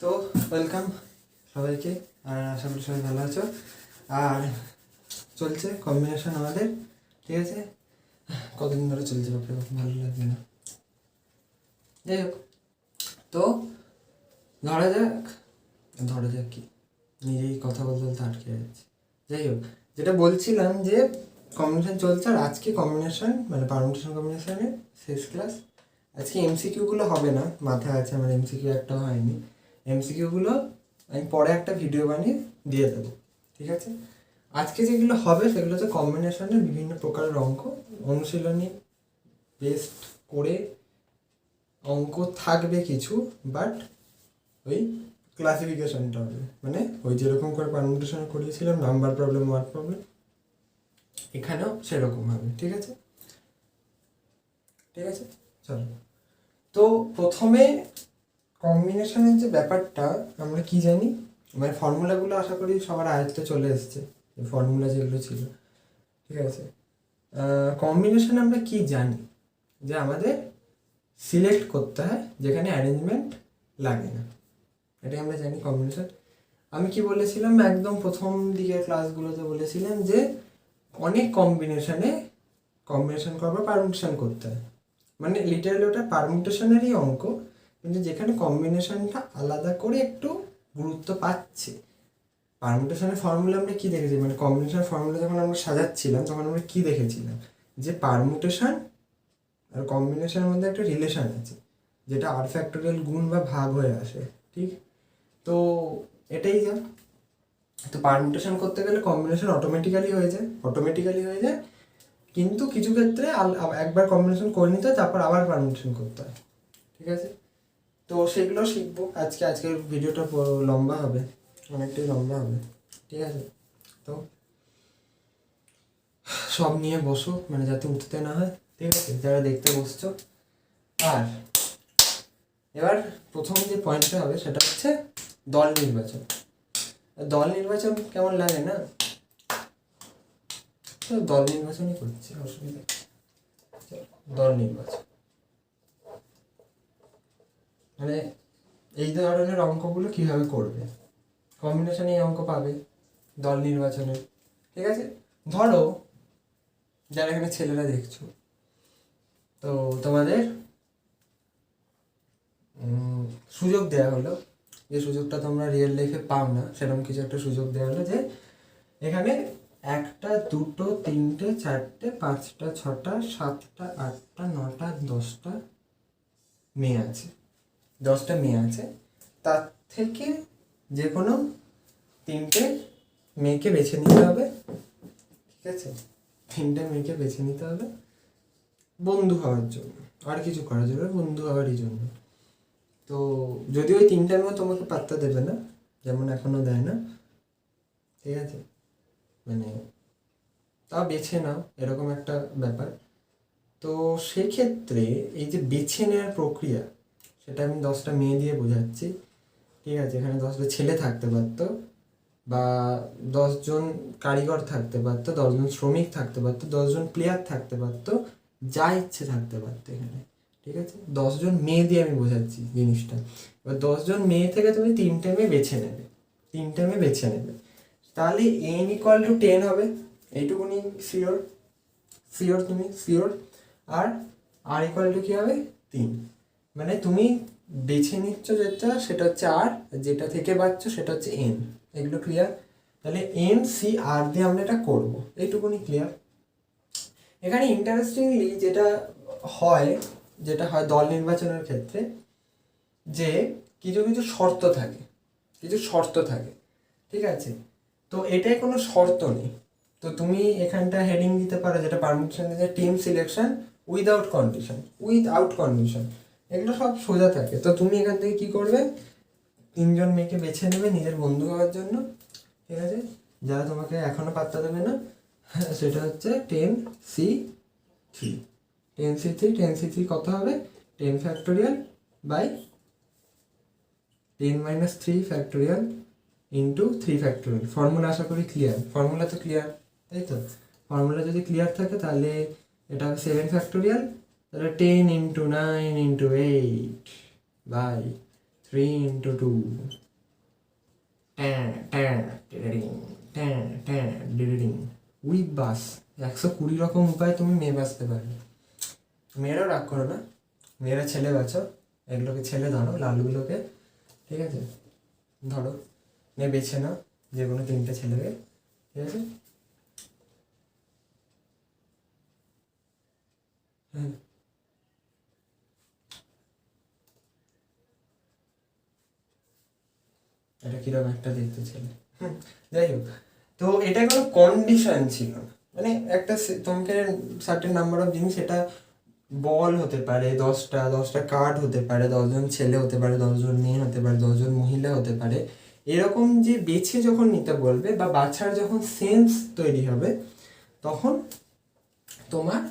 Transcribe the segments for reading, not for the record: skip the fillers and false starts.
তো ওয়েলকাম সবাইকে, আর আশা করি সবাই ভালো আছো। আর চলছে কম্বিনেশন আমাদের, ঠিক আছে। কতদিন ধরে চলছে বাপরে বাপ, ভালো লাগবে না। যাই হোক, তো ধরা যাক কি নিজেই কথা বলতে বলতে আটকে যাচ্ছে। যাই হোক, যেটা বলছিলাম যে কম্বিনেশন চলছে, আর আজকে কম্বিনেশন মানে পারমুটেশন কম্বিনেশনের শেষ ক্লাস। আজকে এমসিকিউগুলো হবে না, মাথায় আছে আমার এমসিকিউ একটাও হয়নি। এমসিকিউগুলো আমি পরে একটা ভিডিও বানিয়ে দিয়ে দেবো, ঠিক আছে। আজকে যেগুলো হবে সেগুলো হচ্ছে কম্বিনেশনের বিভিন্ন প্রকারের অঙ্ক, অনুশীলনী বেস্ট করে অঙ্ক থাকবে কিছু, বাট ওই ক্লাসিফিকেশনটা হবে, মানে ওই যেরকম করে পারমুটেশন করিয়েছিলাম নাম্বার প্রবলেম ওয়ার্ড প্রবলেম, এখানেও সেরকম হবে, ঠিক আছে। চলো, তো প্রথমে কম্বিনেশনের যে ব্যাপারটা আমরা কি জানি, মানে ফর্মুলাগুলো আশা করি সবার আয়ত্তে চলে এসছে, ফর্মুলা যেগুলো ছিল, ঠিক আছে। কম্বিনেশন আমরা কি জানি, যে আমাদের সিলেক্ট করতে হয় যেখানে অ্যারেঞ্জমেন্ট লাগে না, এটাই আমরা জানি কম্বিনেশন। আমি কি বলেছিলাম একদম প্রথম দিকের ক্লাসগুলোতে, বলেছিলাম যে অনেক কম্বিনেশন করবার পারমিটেশন করতে হয়, মানে লিটারালি ওটা পারমিটেশনেরই অঙ্ক, কিন্তু যেখানে কম্বিনেশনটা আলাদা করে একটু গুরুত্ব পাচ্ছে। পারমিটেশনের ফর্মুলা আমরা কি দেখেছি, মানে কম্বিনেশন ফর্মুলা যখন আমরা সাজাচ্ছিলাম তখন আমরা কি দেখেছিলাম, যে পারমুটেশন আর কম্বিনেশনের মধ্যে একটা রিলেশন আছে, যেটা আর ফ্যাক্টোরিয়াল গুণ বা ভাগ হয়ে আসে, ঠিক। তো এটাই যা, তো পারমুটেশন করতে গেলে কম্বিনেশন অটোমেটিক্যালি হয়ে যায়, কিন্তু কিছু ক্ষেত্রে একবার কম্বিনেশন করে নিতে হয়, তারপর আবার পারমুটেশন করতে হয়, ঠিক আছে। তো সেগুলো শিখবো আজকের ভিডিওটা লম্বা হবে, অনেকটাই লম্বা হবে, ঠিক আছে। তো সব নিয়ে বসো, মানে যাতে উঠতে না হয়, ঠিক আছে, যারা দেখতে বসছো। আর এবার প্রথম যে পয়েন্টটা হবে সেটা হচ্ছে দল নির্বাচন কেমন লাগে না, তো দল নির্বাচনই করছি, অসুবিধা। দল নির্বাচন মানে এই ধরনের অঙ্কগুলো কিভাবে করবে, কম্বিনেশনে এই অঙ্ক পাবে দল নির্বাচনে, ঠিক আছে। ধরো যারা এখানে ছেলেরা দেখছো, তো তোমাদের সুযোগ দেওয়া হলো, যে সুযোগটা তোমরা রিয়েল লাইফে পাও না, সেরকম কিছু একটা সুযোগ দেওয়া হলো, যে এখানে 1টা 2টো 3টে 4টে 5টা 6টা 7টা 8টা 9টা 10টা মেয়ে আছে, তার থেকে যে কোনো 3টে মেয়েকে বেছে নিতে হবে, ঠিক আছে। 3টে মেয়েকে বেছে নিতে হবে বন্ধু হওয়ার জন্য, আর কিছু করা যাবে বন্ধু হওয়ারই জন্য। তো যদি ওই 3টার মধ্যে তোমাকে পাত্তা দেবে না, যেমন এখনো দেয় না, ঠিক আছে, মানে তা বেছে নাও, এরকম একটা ব্যাপার। তো সেক্ষেত্রে এই যে বেছে নেওয়ার প্রক্রিয়া, সেটা আমি 10টা মেয়ে দিয়ে বোঝাচ্ছি, ঠিক আছে। এখানে 10টা ছেলে থাকতে পারতো, বা 10জন কারিগর থাকতে পারতো, 10জন শ্রমিক থাকতে পারতো, 10জন প্লেয়ার থাকতে পারতো, যা ইচ্ছে থাকতে পারতো এখানে, ঠিক আছে। 10জন মেয়ে দিয়ে আমি বোঝাচ্ছি জিনিসটা। এবার 10জন মেয়ে থেকে তুমি 3টে মেয়ে বেছে নেবে, তাহলে n=10 হবে, এইটুকুনি শিওর। আর r= কি হবে 3, মানে তুমি বেছে নিচ্ছ যেটা সেটা হচ্ছে r, যেটা থেকে পাচ্ছ সেটা হচ্ছে n, এগুলো ক্লিয়ার। তাহলে n/c/r দিয়ে আমরা এটা করবো, এইটুকুনি ক্লিয়ার। এখানে ইন্টারেস্টিংলি যেটা হয় দল নির্বাচনের ক্ষেত্রে, যে কিছু শর্ত থাকে, ঠিক আছে। তো এটাই কোনো শর্ত নেই, তো তুমি এখানটা হেডিং দিতে পারো, যেটা পারমিশন দিতে, টিম সিলেকশন উইদাউট কন্ডিশন, এগুলো সব সোজা থাকে। তো তুমি এখান থেকে কি করবে, 3জন মেয়েকে বেছে নেবে নিজের বন্ধু হওয়ার জন্য, ঠিক আছে, যারা তোমাকে এখনো পাত্তা দেবে না। সেটা হচ্ছে 10c3 কত হবে, 10 factorial by 10 - 3 factorial into 3 factorial. Formula আশা করি ক্লিয়ার, ফর্মুলা তো ক্লিয়ার, তাই তো। ফর্মুলা যদি ক্লিয়ার থাকে তাহলে এটা হবে 7 ফ্যাক্টোরিয়াল, তাহলে 10 × 9 × 8 বাই 3 × 2 উইথ বাস। 120 রকম উপায় তুমি মেয়ে বাঁচতে পারবে। মেয়েরাও রাগ করো না, মেয়েরা ছেলে বাঁচো, এগুলোকে ছেলে ধরো, লালগুলোকে, ঠিক আছে? ধরো, মেয়ে বেছে নাও যে কোনো 3টে ছেলেকে, ঠিক আছে? হ্যাঁ, এটা কিরকম একটা দেখতে ছেলে। যাই হোক, তো এটা কোনো কন্ডিশন ছিল না, মানে একটা তোমাকে সার্টেন নাম্বার অফ জিনিস, এটা বল হতে পারে 10টা কার্ড হতে পারে, 10জন ছেলে হতে পারে, 10জন মেয়ে হতে পারে, 10জন মহিলা হতে পারে, এরকম যে বেছে যখন নিতে বলবে বা বাছার যখন সেন্স তৈরি হবে, তখন তোমার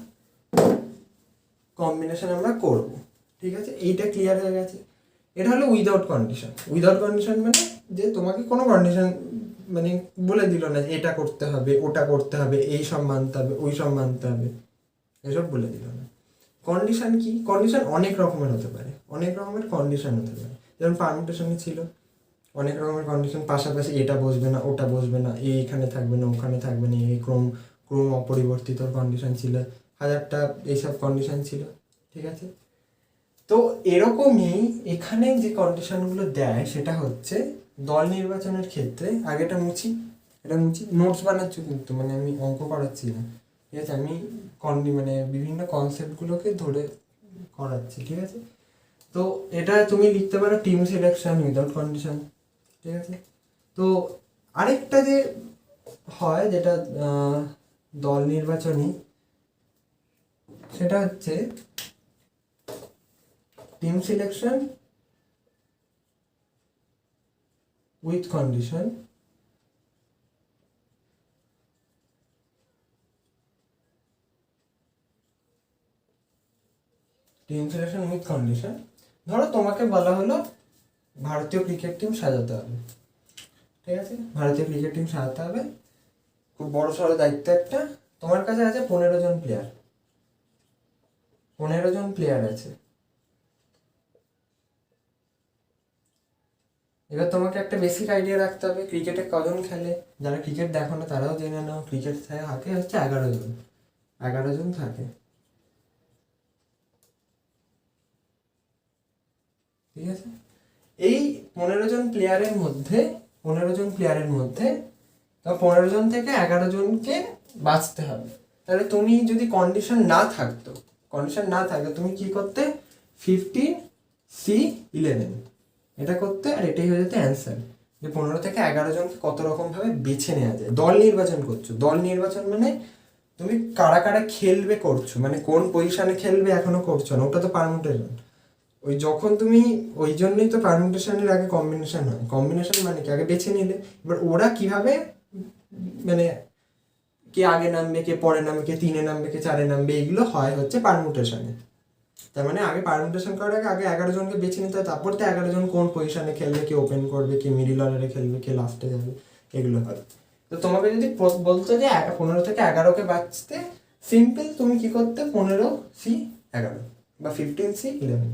কম্বিনেশন আমরা করব, ঠিক আছে? এইটা ক্লিয়ার হয়ে গেছে। এটা হলো উইদাউট কন্ডিশন। উইদাউট কন্ডিশন মানে যে তোমাকে কোনো কন্ডিশন মানে বলে দিল না যে এটা করতে হবে, ওটা করতে হবে, এই সব মানতে হবে, ওই সব মানতে হবে, এসব বলে দিল না। কন্ডিশন কি? কন্ডিশন অনেক রকমের হতে পারে, অনেক রকমের কন্ডিশন হতে পারে। যেমন পারমিটেশনে ছিল অনেক রকমের কন্ডিশন, পাশাপাশি এটা বসবে না, ওটা বসবে না, এইখানে থাকবে না, ওখানে থাকবে না, এই ক্রম ক্রম অপরিবর্তিত কন্ডিশন ছিল, 1000টা এইসব কন্ডিশন ছিল, ঠিক আছে? তো এরকমই এখানে যে কন্ডিশনগুলো দেয় সেটা হচ্ছে দল নির্বাচনের ক্ষেত্রে, আগেটা মুছি, এটা মুছি, নোটস বানাচ্ছি কিন্তু, মানে আমি অঙ্ক করাচ্ছি না, ঠিক আছে? আমি মানে বিভিন্ন কনসেপ্টগুলোকে ধরে করাচ্ছি, ঠিক আছে? তো এটা তুমি লিখতে পারো টিম সিলেকশন উইদাউট কন্ডিশন, ঠিক আছে? তো আরেকটা যে হয় যেটা দল নির্বাচনী, সেটা হচ্ছে team selection with condition. Team selection with condition, ধরো তোমাকে বলা হলো ভারতীয় ক্রিকেট টিম সাজাতে হবে, ঠিক আছে? ভারতীয় ক্রিকেট টিম সাজাতে হবে, খুব বড় সড়ো দায়িত্ব একটা। তোমার কাছে আছে 15জন প্লেয়ার, 15জন প্লেয়ার আছে। এবার তোমাকে একটা বেসিক আইডিয়া রাখতে হবে ক্রিকেটে কজন খেলে। যারা ক্রিকেট দেখো না তারাও জেনে নাও, ক্রিকেট থাকে হচ্ছে 11জন, 11জন থাকে, ঠিক আছে? এই 15জন প্লেয়ারের মধ্যে, 15জন প্লেয়ারের মধ্যে 15জন থেকে 11জনকে বাঁচতে হবে। তাহলে তুমি যদি কন্ডিশন না থাকতো, কন্ডিশন না থাকে তুমি কি করতে? 15C11 এটা করতে, আর এটাই হয়ে যেত অ্যান্সার, যে 15 থেকে 11জনকে কত রকম ভাবে বেছে নেওয়া যায়। দল নির্বাচন করছো, দল নির্বাচন মানে তুমি কারা কারা খেলবে করছো, মানে কোন পজিশনে খেলবে এখনো করছো না, ওটা তো পারমুটেশন। ওই যখন তুমি, ওই জন্যই তো পারমুটেশনের আগে কম্বিনেশন হয়। কম্বিনেশন মানে কি? আগে বেছে নিলে, এবার ওরা কিভাবে মানে কে আগে নামবে, কে পরে নামবে, কে 3-এ নামবে, কে 4-এ নামবে, এগুলো হয় হচ্ছে পারমুটেশনে। তার মানে আগে পারমুটেশন করার আগে আগে 11জনকে বেছে নিতে হয়, তারপর তো 11জন কোন পজিশনে খেলবে, কে ওপেন করবে, কে মিডিল অর্ডারে খেলবে, কে লাস্টে যাবে, এগুলো হয়। তো তোমাকে যদি বলতো যে 15 থেকে 11কে বাঁচতে, সিম্পল তুমি কি করতে? 15C11 বা 15C11,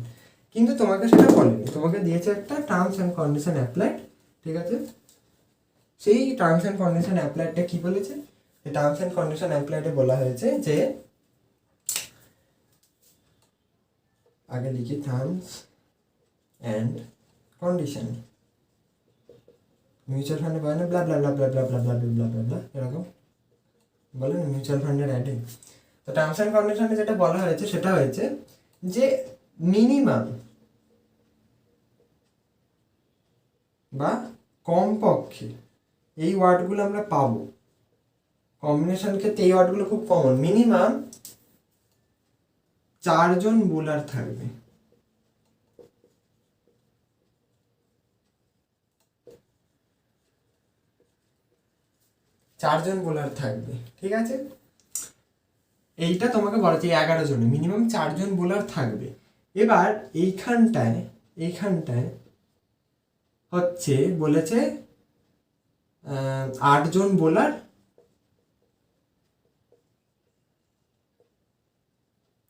কিন্তু তোমাকে সেটা বলেনি, তোমাকে দিয়েছে একটা টার্মস অ্যান্ড কন্ডিশন অ্যাপ্লাইড, ঠিক আছে? সেই টার্মস অ্যান্ড কন্ডিশন অ্যাপ্লাইডটা কি বলেছে? এই টার্মস অ্যান্ড কন্ডিশন অ্যাপ্লাইডে বলা হয়েছে যে, আগে লিখি টার্মস অ্যান্ড কন্ডিশন, মিউচুয়াল ফান্ডে বলে না ব্লা ব্লা ব্লা ব্লা ব্লা ব্লা ব্লা ব্লা ব্লা ব্লা, এরকম বলে না মিউচুয়াল ফান্ডের অ্যাডে। তো টার্মস অ্যান্ড কন্ডিশনে যেটা বলা হয়েছে সেটা হয়েছে যে মিনিমাম বা কমপক্ষে, এই ওয়ার্ডগুলো আমরা পাবো কম্বিনেশন ক্ষেত্রে, এই ওয়ার্ডগুলো খুব কমন। মিনিমাম 4জন বোলার থাকবে, 4জন বোলার থাকবে, ঠিক আছে? এইটা তোমাকে বলা হচ্ছে 11 জনে মিনিমাম 4জন বোলার থাকবে। এবার এইখানটায়, এইখানটায় হচ্ছে বলেছে 8জন বোলার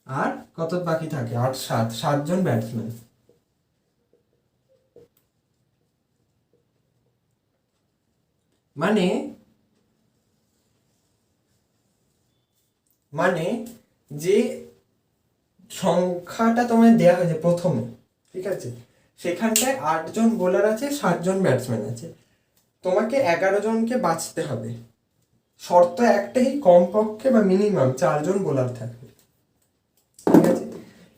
আর কত বাকি থাকে? 8 7 7জন ব্যাটসম্যান, মানে মানে যে সংখ্যাটা তোমায় দেওয়া হয়েছে প্রথমে, ঠিক আছে, সেখানটায় 8জন বোলার আছে, 7জন ব্যাটসম্যান আছে, তোমাকে 11জনকে বাঁচতে হবে। শর্ত একটাই, কমপক্ষে বা মিনিমাম 4জন বোলার থাকবে, ঠিক আছে।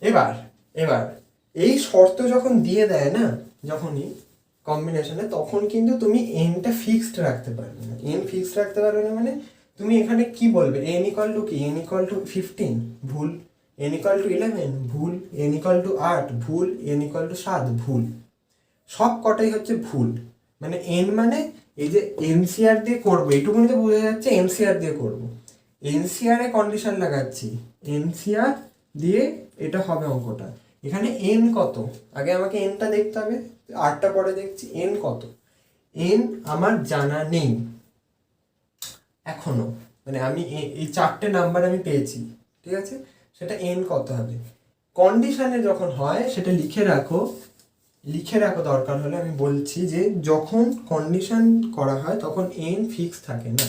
এবার এবার এই শর্ত যখন দিয়ে দেয় না, যখনই কম্বিনেশনে, তখন কিন্তু তুমি এনটা ফিক্সড রাখতে পারবে না। এন ফিক্সড রাখতে পারবে না মানে তুমি এখানে কি বলবে, এন ইকুয়াল টু কি, এন ইকুয়াল টু 15, ভুল। এন ইকুয়াল টু 11, ভুল। এন ইকুয়াল টু 8, ভুল। এন ইকুয়াল টু 7, ভুল। সব কটাই হচ্ছে ভুল। মানে এন মানে এই যে এনসিআর দিয়ে করবো, এইটুকুনি তো বোঝা যাচ্ছে এনসিআর দিয়ে করবো। এনসিআর এ কন্ডিশন লাগাচ্ছি, এনসিআর দিয়ে এটা হবে অঙ্কটা। এখানে এন কত, আগে আমাকে এনটা দেখতে হবে, 8টা পরে দেখছি। এন কত, এন আমার জানা নেই এখনো, মানে আমি এই 4টে নাম্বার আমি পেয়েছি, ঠিক আছে, সেটা এন কত হবে। কন্ডিশনে যখন হয় সেটা লিখে রাখো, দরকার হলে আমি বলছি যে যখন কন্ডিশন করা হয় তখন এন ফিক্স থাকে না,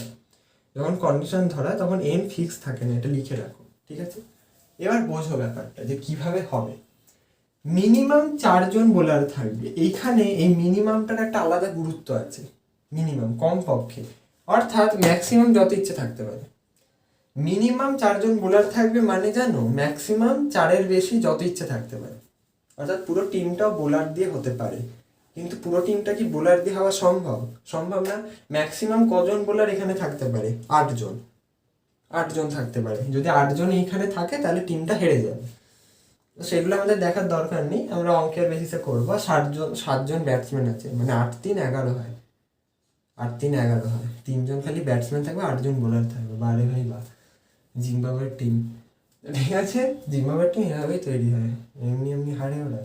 যখন কন্ডিশন ধরা তখন এন ফিক্স থাকে না, এটা লিখে রাখো, ঠিক আছে। এবার বোঝো ব্যাপারটা যে কিভাবে হবে। মিনিমাম 4জন বোলার থাকবে, এইখানে এই মিনিমামটার একটা আলাদা গুরুত্ব আছে। মিনিমাম কমপক্ষে, অর্থাৎ ম্যাক্সিমাম যত ইচ্ছে থাকতে পারে। মিনিমাম 4জন বোলার থাকবে মানে জানো, ম্যাক্সিমাম 4-এর বেশি যত ইচ্ছে থাকতে পারে, অর্থাৎ পুরো টিমটাও বোলার দিয়ে হতে পারে। কিন্তু পুরো টিমটা কি বোলার দিয়ে হওয়া সম্ভব না। ম্যাক্সিমাম কজন বোলার এখানে থাকতে পারে, 8জন থাকতে পারে। যদি 8জন এইখানে থাকে তাহলে টিমটা হেরে যাবে। সেগুলো আমাদের দেখার দরকার নেই, আমরা অঙ্কের বেসিসে করবো। 7জন ব্যাটসম্যান আছে, মানে 8-3-11 হয়, 8-3-11 হয়। 3জন খালি ব্যাটসম্যান থাকবে, 8জন বোলার থাকবে। বারে ভাই বা, জিম্বাবুয়ের টিম, ঠিক আছে, জিম্বাবুয়ের টিম এভাবেই তৈরি হয়, এমনি হারে ওরা।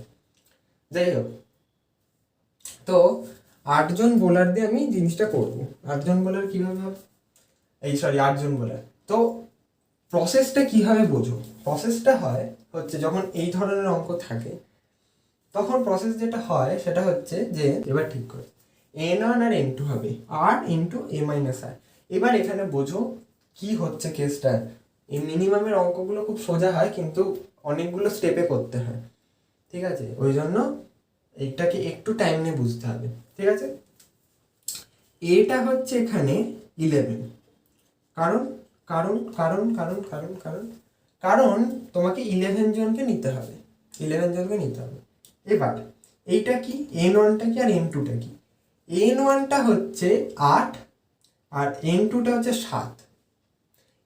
যাই হোক, তো 8জন বোলার দিয়ে আমি জিনিসটা করবো। 8জন বোলার কিভাবে হবে, 8জন বোলার। তো প্রসেসটা কিভাবে বোঝো, প্রসেসটা হচ্ছে যখন এই ধরনের অঙ্ক থাকে তখন প্রসেস যেটা হয় সেটা হচ্ছে যে, এবার ঠিক করে n1 আর n2 হবে r into a minus r। এবার এখানে বোঝো কি হচ্ছে কেসটা। এই মিনিমামের অঙ্কগুলো খুব সোজা হয় কিন্তু অনেকগুলো স্টেপে করতে হয়, ঠিক আছে, ওই জন্য এইটাকে একটু টাইম নিয়ে বুঝতে হবে, ঠিক আছে। এটা হচ্ছে এখানে 11, কারণ কারণ কারণ কারণ কারণ কারণ কারণ তোমাকে 11জনকে নিতে হবে, 11জনকে নিতে হবে। এবার এইটা কি, n1টা কি আর n2টা কি। n1টা হচ্ছে 8 আর n2টা হচ্ছে 7।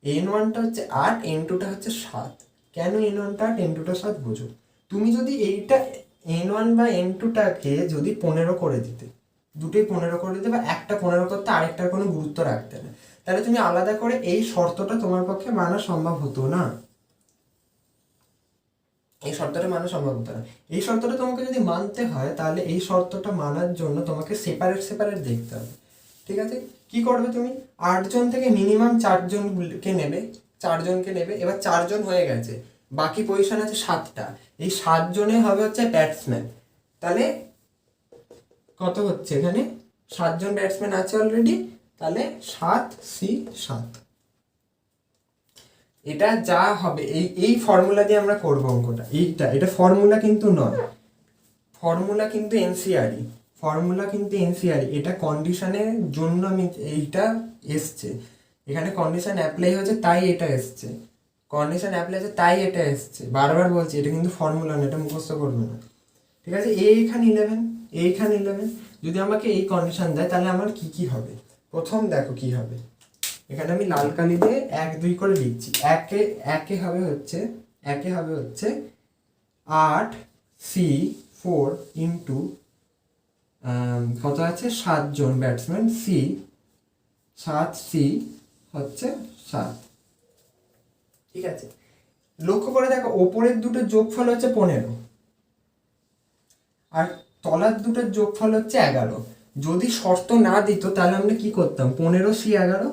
n1টা হচ্ছে 8, n2টা হচ্ছে 7। কেন n1টা 8, n2টা 7 বোঝো। তুমি যদি এইটা n1 বা n2টাকে যদি 15 করে দিতে, দুটোই 15 করে দিতে, বা একটা 15 করতে, আরেকটার কোনো গুরুত্ব রাখতে না, তাহলে তুমি আলাদা করে এই শর্তটা তোমার পক্ষে মানা সম্ভব হতো না। এই শর্তটা মানা সম্ভব হতো না। এই শর্তটা তোমাকে যদি মানতে হয় তাহলে এই শর্তটা মানার জন্য তোমাকে সেপারেট দেখতে হবে, ঠিক আছে। কি করবে তুমি, 8জন থেকে মিনিমাম 4জনকে নেবে, 4জনকে নেবে। এবার 4জন হয়ে গেছে, বাকি পজিশন আছে 7টা। এই 7জনে হবে হচ্ছে ব্যাটসম্যান। তাহলে কত হচ্ছে এখানে, 7জন ব্যাটসম্যান আছে অলরেডি, তাহলে 7C7। এটা যা হবে এই ফর্মুলা দিয়ে আমরা করবো অঙ্কটা। এটা ফর্মুলা কিন্তু নয়, ফর্মুলা কিন্তু এনসিআরই। এটা কন্ডিশনের জন্য আমি এইটা এসছে, এখানে কন্ডিশন অ্যাপ্লাই হয়েছে তাই এটা এসছে, বারবার বলছি এটা কিন্তু ফর্মুলা না, এটা মুখস্থ করবে না, ঠিক আছে। এইখানে 11 যদি আমাকে এই কন্ডিশন দেয় তাহলে আমার কি হবে। প্রথম দেখো কি হবে, এখানে আমি লাল কালি দিয়ে 1-2 করে লিখছি। একে হবে হচ্ছে 8C4 ইন্টু কত আছে 7জন ব্যাটসম্যান, 7C হচ্ছে 7, ঠিক আছে। লক্ষ্য করে দেখো ওপরের দুটোর যোগফল হচ্ছে 15 আর তলার দুটোর যোগফল হচ্ছে 11। যদি শর্ত না দিত তাহলে আমরা কি করতাম, 15C11।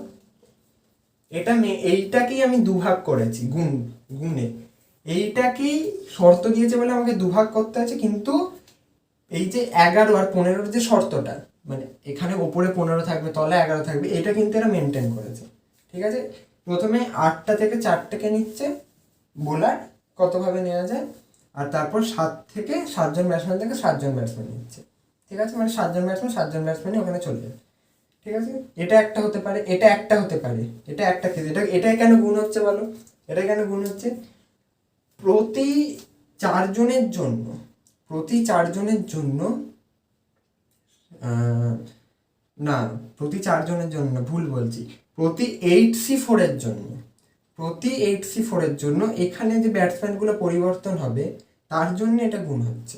এইটাকেই আমি দুভাগ করেছি গুণে, এইটাকেই শর্ত দিয়েছে বলে আমাকে দুভাগ করতে আছে। কিন্তু এই যে 11 আর 15-র যে শর্তটা, মানে এখানে ওপরে 15 থাকবে, তলে 11 থাকবে, এটা কিন্তু এরা মেনটেন করেছে। ঠিক আছে, প্রথমে 8টা থেকে 4টাকে নিচ্ছে বোলার, কতভাবে নেওয়া যায়, আর তারপর 7 ব্যাটসম্যান থেকে 7জন ব্যাটসম্যান নিচ্ছে। ঠিক আছে, মানে 7জন ব্যাটসম্যানই ওখানে চলে যায়। ঠিক আছে, এটা একটা হতে পারে, এটা একটা হতে পারে, এটা একটা কেস। এটাই কেন গুণ হচ্ছে বলো? এটাই কেন গুণ হচ্ছে? প্রতি 4জনের জন্য, না, প্রতি 4জনের জন্য ভুল বলছি, প্রতি 8C4-এর জন্য এখানে যে ব্যাটসম্যানগুলো পরিবর্তন হবে তার জন্য এটা গুণ হচ্ছে।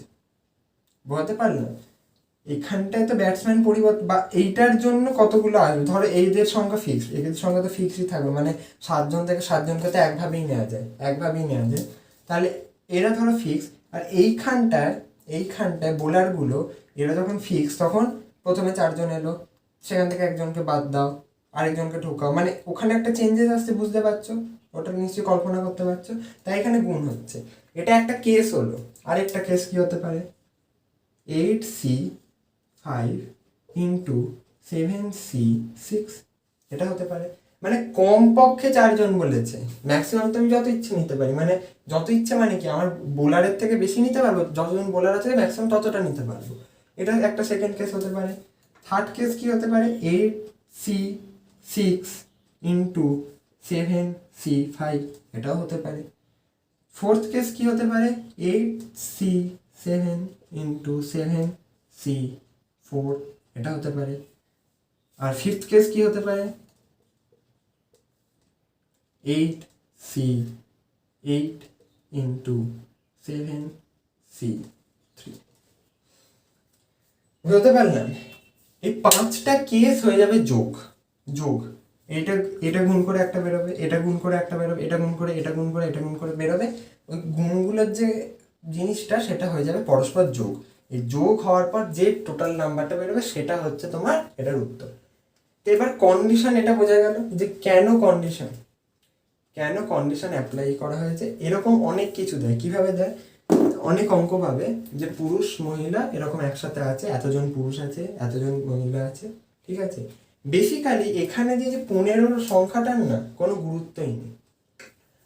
বুঝতে পারলাম? এখানটায় তো ব্যাটসম্যান পরিবর্তন বা এইটার জন্য কতগুলো আসবে, ধরো এইদের সংখ্যা ফিক্সড, এদের সংখ্যা তো ফিক্সডই থাকবে, মানে 7জন থেকে 7জনকে তো একভাবেই নেওয়া যায়, তাহলে এরা ধরো ফিক্স। আর এইখানটায় বোলারগুলো এরা যখন ফিক্স, তখন প্রথমে 4জন এলো, সেখান থেকে একজনকে বাদ দাও, আরেকজনকে ঢোকাও, মানে ওখানে একটা চেঞ্জেস আসছে, বুঝতে পারছো? ওটা নিশ্চয়ই কল্পনা করতে পারছো। তাই এখানে গুণ হচ্ছে। এটা একটা কেস হলো। আরেকটা কেস কি হতে পারে? 8C5 ইন্টু 7C6, এটা হতে পারে। মানে কমপক্ষে 4জন বলেছে, ম্যাক্সিমাম তো আমি যত ইচ্ছে নিতে পারি, মানে যত ইচ্ছে মানে কি, আমার বোলারের থেকে বেশি নিতে পারবো, যতজন বোলার আছে ম্যাক্সিমাম ততটা নিতে পারবো। এটা একটা সেকেন্ড কেস হতে পারে। থার্ড কেস কি হতে পারে? 8C6 ইন্টু 7C5, এটাও হতে পারে। ফোর্থ কেস কি হতে পারে? 8C7 ইন্টু 7C4, এটা হতে পারে। আর ফিফথ কেস কি হতে পারে? 8C8 into 7C3। বুঝতে পারলাম? এই 5টা কেস হয়ে যাবে যোগ। এটা গুণ করে একটা বেরোবে, এটা গুণ করে একটা বেরোবে, এটা গুণ করে, এটা গুণ করে, এটা গুণ করে বেরোবে। ওই গুণগুলোর যে জিনিসটা সেটা হয়ে যাবে পরস্পর যোগ। এই যোগ হওয়ার পর যে টোটাল নাম্বারটা বেরোবে সেটা হচ্ছে তোমার এটার উত্তর। তো এবার কন্ডিশন, এটা বোঝা গেল যে কেন কন্ডিশন অ্যাপ্লাই করা হয়েছে। এরকম অনেক কিছু দেয়। কিভাবে দেয়? অনেক অঙ্ক পাবে যে পুরুষ মহিলা এরকম একসাথে আছে, এতজন পুরুষ আছে, এতজন মহিলা আছে। ঠিক আছে, বেসিক্যালি এখানে যে 15 সংখ্যাটার না কোনো গুরুত্বই নেই,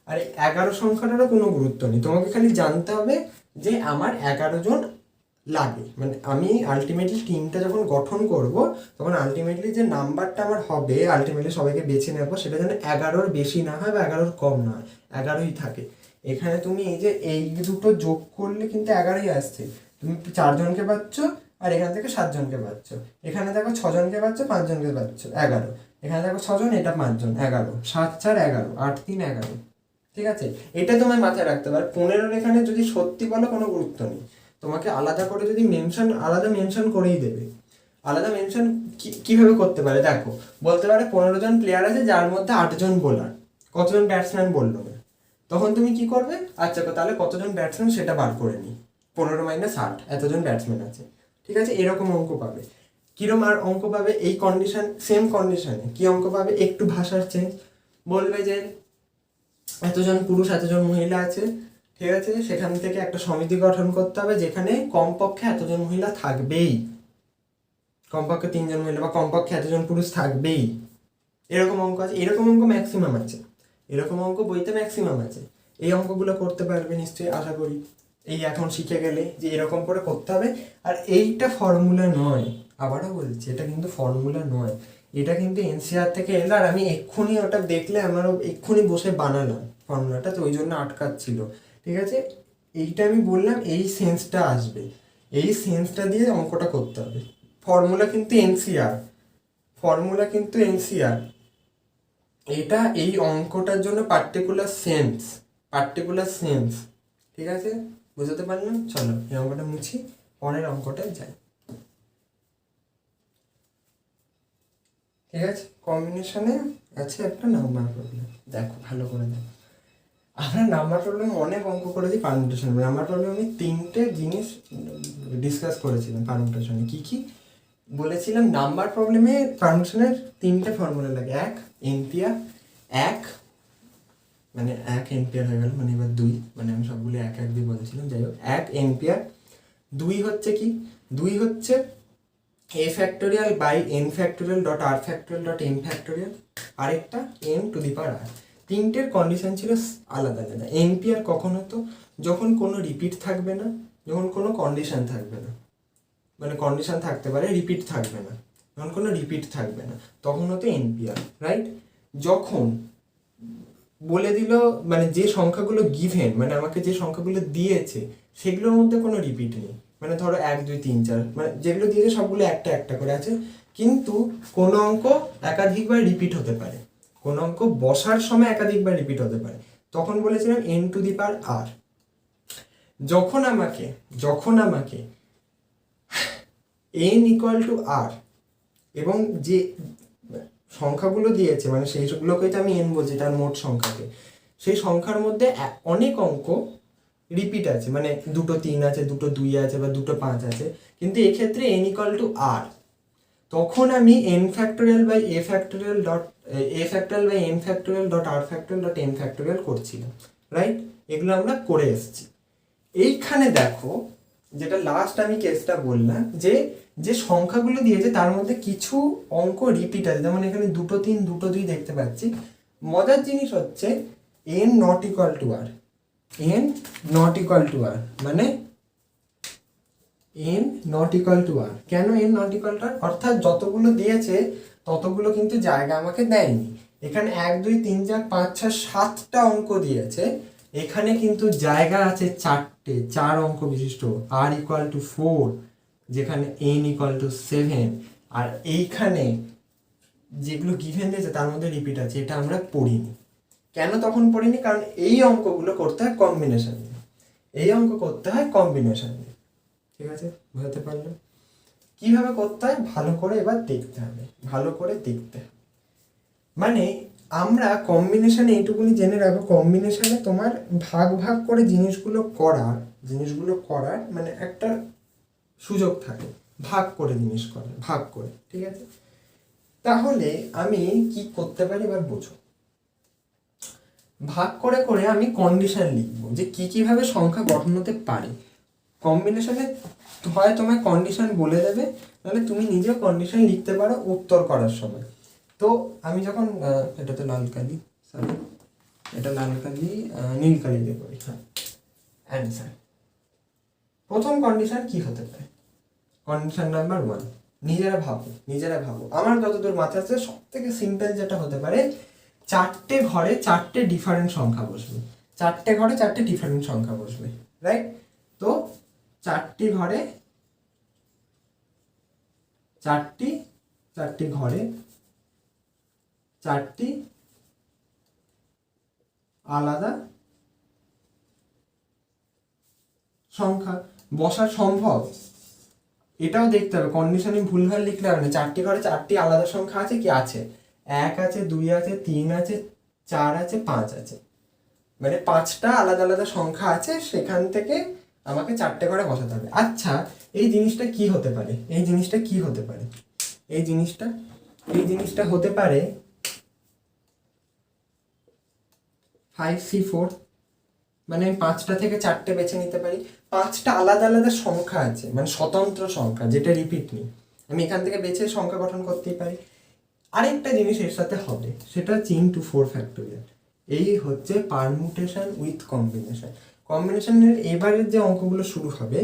আর 11 সংখ্যাটারও কোনো গুরুত্ব নেই। তোমাকে খালি জানতে হবে যে আমার 11 জন লাগে, মানে আমি আলটিমেটলি টিমটা যখন গঠন করব তখন আলটিমেটলি যে নাম্বারটা আমার হবে, আলটিমেটলি সবাইকে বেছে নেব, সেটা যেন 11-র বেশি না হয় বা 11-র কম না হয়, 11ই থাকে। এখানে তুমি এই দুটো যোগ করলে কিন্তু 11ই আসছে। তুমি 4জনকে পাচ্ছ, আর এখান থেকে 7জনকে পাচ্ছ। এখানে দেখো 6জনকে পাচ্ছ, 5জনকে পাচ্ছ, 11। এখানে দেখো 6জন, এটা 5জন, 11। 7 4 11, 8 3 11। ঠিক আছে, এটা তোমার মাথায় রাখতে পারো। 15 এখানে যদি সত্যি বলো কোনো গুরুত্ব নেই, তোমাকে আলাদা করে যদি মেনশন করেই দেবে। আলাদা মেনশন কিভাবে করতে পারে দেখো, বলতে পারে 15 জন প্লেয়ার আছে যার মধ্যে 8জন বোলার, কতজন ব্যাটসম্যান বললো না, তখন তুমি কি করবে? আচ্ছা তাহলে কতজন ব্যাটসম্যান সেটা বার করে নিই, 15 - 8 এতজন ব্যাটসম্যান আছে। ঠিক আছে, এরকম অঙ্ক পাবে। কিরম আর অঙ্ক পাবে? এই কন্ডিশন, সেম কন্ডিশনে কি অঙ্ক পাবে? একটু ভাষার চেঞ্জ, বলবে যে এতজন পুরুষ এতজন মহিলা আছে। ঠিক আছে, সেখান থেকে একটা সমিতি গঠন করতে হবে যেখানে কমপক্ষে এতজন মহিলা থাকবেই, কমপক্ষে 3জন মহিলা বা কমপক্ষে এতজন পুরুষ থাকবেই। এরকম অঙ্ক আছে, এরকম অঙ্ক ম্যাক্সিমাম আছে, এরকম অঙ্ক বইতে ম্যাক্সিমাম আছে। এই অঙ্কগুলো করতে পারবে নিশ্চয়ই, আশা করি। এই এখন শিখে গেলে যে এরকম করে করতে হবে। আর এইটা ফর্মুলা নয়, আবারও বলছি, এটা কিন্তু ফর্মুলা নয়, এটা কিন্তু এনসিআর থেকে এলো। আর আমি এক্ষুনি ওটা দেখলে আমারও এক্ষুনি বসে বানালাম ফর্মুলাটা, তো ওই জন্য আটকাচ্ছিল। ঠিক আছে, এইটা আমি বললাম, এই সেন্সটা আসবে, এই সেন্সটা দিয়ে অঙ্কটা করতে হবে। ফর্মুলা কিন্তু এনসিআর, এটা এই অঙ্কটার জন্য পার্টিকুলার সেন্স। ঠিক আছে, বুঝতে পারলাম? চলো এই অঙ্কটা মুছি, পরের অঙ্কটায় যাই। ঠিক আছে, কম্বিনেশনে আছে একটা নাম্বার প্রবলেম। দেখো ভালো করে দেখো, আমরা নাম্বার প্রবলেম অনেক অঙ্ক করেছি পারমুটেশন। নাম্বার প্রবলেম আমি 3টে জিনিস ডিসকাস করেছিলাম পারমুটেশনে। কি বলেছিলাম? নাম্বার প্রবলেমে পারমুটেশনের 3টে ফর্মুলা লাগে। 1 এম্পিয়ার, 1 এম্পিয়ার হয়ে গেল, মানে এবার 2, মানে আমি সবগুলো 1 দিয়ে বলেছিলাম, যাই হোক। 1 এম্পিয়ার, 2 হচ্ছে কি? 2 হচ্ছে A factorial by N factorial dot R factorial dot N factorial, আরেকটা N to the power R. তিনটের কন্ডিশন ছিল আলাদা আলাদা। এনপি আর কখন হতো? যখন কোনো রিপিট থাকবে না, যখন কোনো কন্ডিশন থাকবে না, মানে কন্ডিশন থাকতে পারে, রিপিট থাকবে না, যখন কোনো রিপিট থাকবে না তখন হতো এনপিআর, রাইট? যখন বলে দিল মানে যে সংখ্যাগুলো গিভেন, মানে আমাকে যে সংখ্যাগুলো দিয়েছে সেগুলোর মধ্যে কোনো রিপিট নেই, মানে ধরো 1 2 3 4, মানে যেগুলো দিয়েছে সবগুলো একটা একটা করে আছে, কিন্তু কোনো অঙ্ক একাধিকবার রিপিট হতে পারে, কোনো অঙ্ক বসার সময় একাধিকবার রিপিট হতে পারে, তখন বলেছিলাম এন টু দি পাওয়ার আর। যখন আমাকে এন ইকুয়াল টু আর এবং যে সংখ্যাগুলো দিয়েছে, মানে সেইগুলোকে তো আমি এন বলছি, তার মোট সংখ্যাকে, সেই সংখ্যার মধ্যে অনেক অঙ্ক রিপিট আছে, মানে 2 3 আছে, 2 2 আছে, বা 2 5 আছে, কিন্তু এক্ষেত্রে এন ইকুয়াল টু আর, তখন আমি N factorial by A factorial dot A factorial by N factorial dot R factorial dot N factorial করছিলাম, রাইট? এগুলো আমরা করে এসেছি। এইখানে দেখো, যেটা লাস্ট আমি কেসটা বললাম, যে যে সংখ্যাগুলো দিয়েছে তার মধ্যে কিছু অঙ্ক রিপিট আছে, যেমন এখানে 2 3 2 2 দেখতে পাচ্ছি। মজার জিনিস হচ্ছে N not equal to R, N not equal to R, মানে N not equal to R. কেন N not equal to R? অর্থাৎ যতগুলো দিয়েছে ততগুলো কিন্তু জায়গা আমাকে দেয়নি। এখানে 1 2 3 4 5 6 7টা অঙ্ক দিয়েছে, এখানে কিন্তু জায়গা আছে 4টে, 4 অঙ্ক বিশিষ্ট, আর ইকুয়াল টু 4, যেখানে এন ইকুয়াল টু 7, আর এইখানে যেগুলো গিভেন দিয়েছে তার মধ্যে রিপিট আছে, এটা আমরা পড়িনি। কেন তখন পড়িনি? কারণ এই অঙ্কগুলো করতে হয় কম্বিনেশন দিয়ে, এই অঙ্ক করতে হয় কম্বিনেশন দিয়ে, ঠিক আছে? বুঝতে পারলাম কিভাবে করতে হয়? ভালো করে এবার দেখতে হবে, ভালো করে দেখতে হবে। মানে আমরা কম্বিনেশনে এইটুকুনি জেনে রাখবো, কম্বিনেশনে তোমার ভাগ ভাগ করে জিনিসগুলো করার মানে একটা সুযোগ থাকে, ভাগ করে জিনিস করার, ভাগ করে, ঠিক আছে? তাহলে আমি কি করতে পারি এবার বোঝো। ভাগ করে করে আমি কন্ডিশন লিখবো যে কিভাবে সংখ্যা গঠন হতে পারে। কম্বিনেশনে হয় তোমায় কন্ডিশন বলে দেবে, তাহলে তুমি নিজেও কন্ডিশন লিখতে পারো উত্তর করার সময়। তো আমি যখন এটাতে লাল কালি, সরি এটা লাল কালি, নীল কালি দিয়ে করি, হ্যাঁ, অ্যান্সার। প্রথম কন্ডিশন কি হতে পারে? কন্ডিশন নাম্বার 1, নিজেরা ভাবো। আমার যতদূর মাথায় আছে সব থেকে সিম্পল যেটা হতে পারে, 4টে ঘরে 4টে ডিফারেন্ট সংখ্যা বসবে, 4টে ঘরে 4টে ডিফারেন্ট সংখ্যা বসবে, রাইট? তো 4টি ঘরে 4টি ঘরে 4টি আলাদা সংখ্যা বসা সম্ভব, এটাও দেখতে হবে। কন্ডিশনে ভুলভাল লিখলে হবে না। 4টি ঘরে 4টি আলাদা সংখ্যা আছে কি? আছে। 1 আছে, 2 আছে, 3 আছে, 4 আছে, 5 আছে, মানে 5টা আলাদা আলাদা সংখ্যা আছে, সেখান থেকে আমাকে 4টে ঘরে বসাতে হবে। আচ্ছা, এই জিনিসটা কি হতে পারে? এই জিনিসটা হতে পারে 5C4, মানে আমি 5টা থেকে 4টে বেছে নিতে পারি। 5টা আলাদা আলাদা সংখ্যা আছে, মানে স্বতন্ত্র সংখ্যা, যেটা রিপিট নেই, আমি এখান থেকে বেছে সংখ্যা গঠন করতেই পারি। আরেকটা জিনিস এর সাথে হবে, সেটা হচ্ছে ইনটু 4 ফ্যাক্টোরিয়াল। এই হচ্ছে পারমুটেশন উইথ কম্বিনেশন। কম্বিনেশনের এবারের যে অঙ্কগুলো শুরু হবে,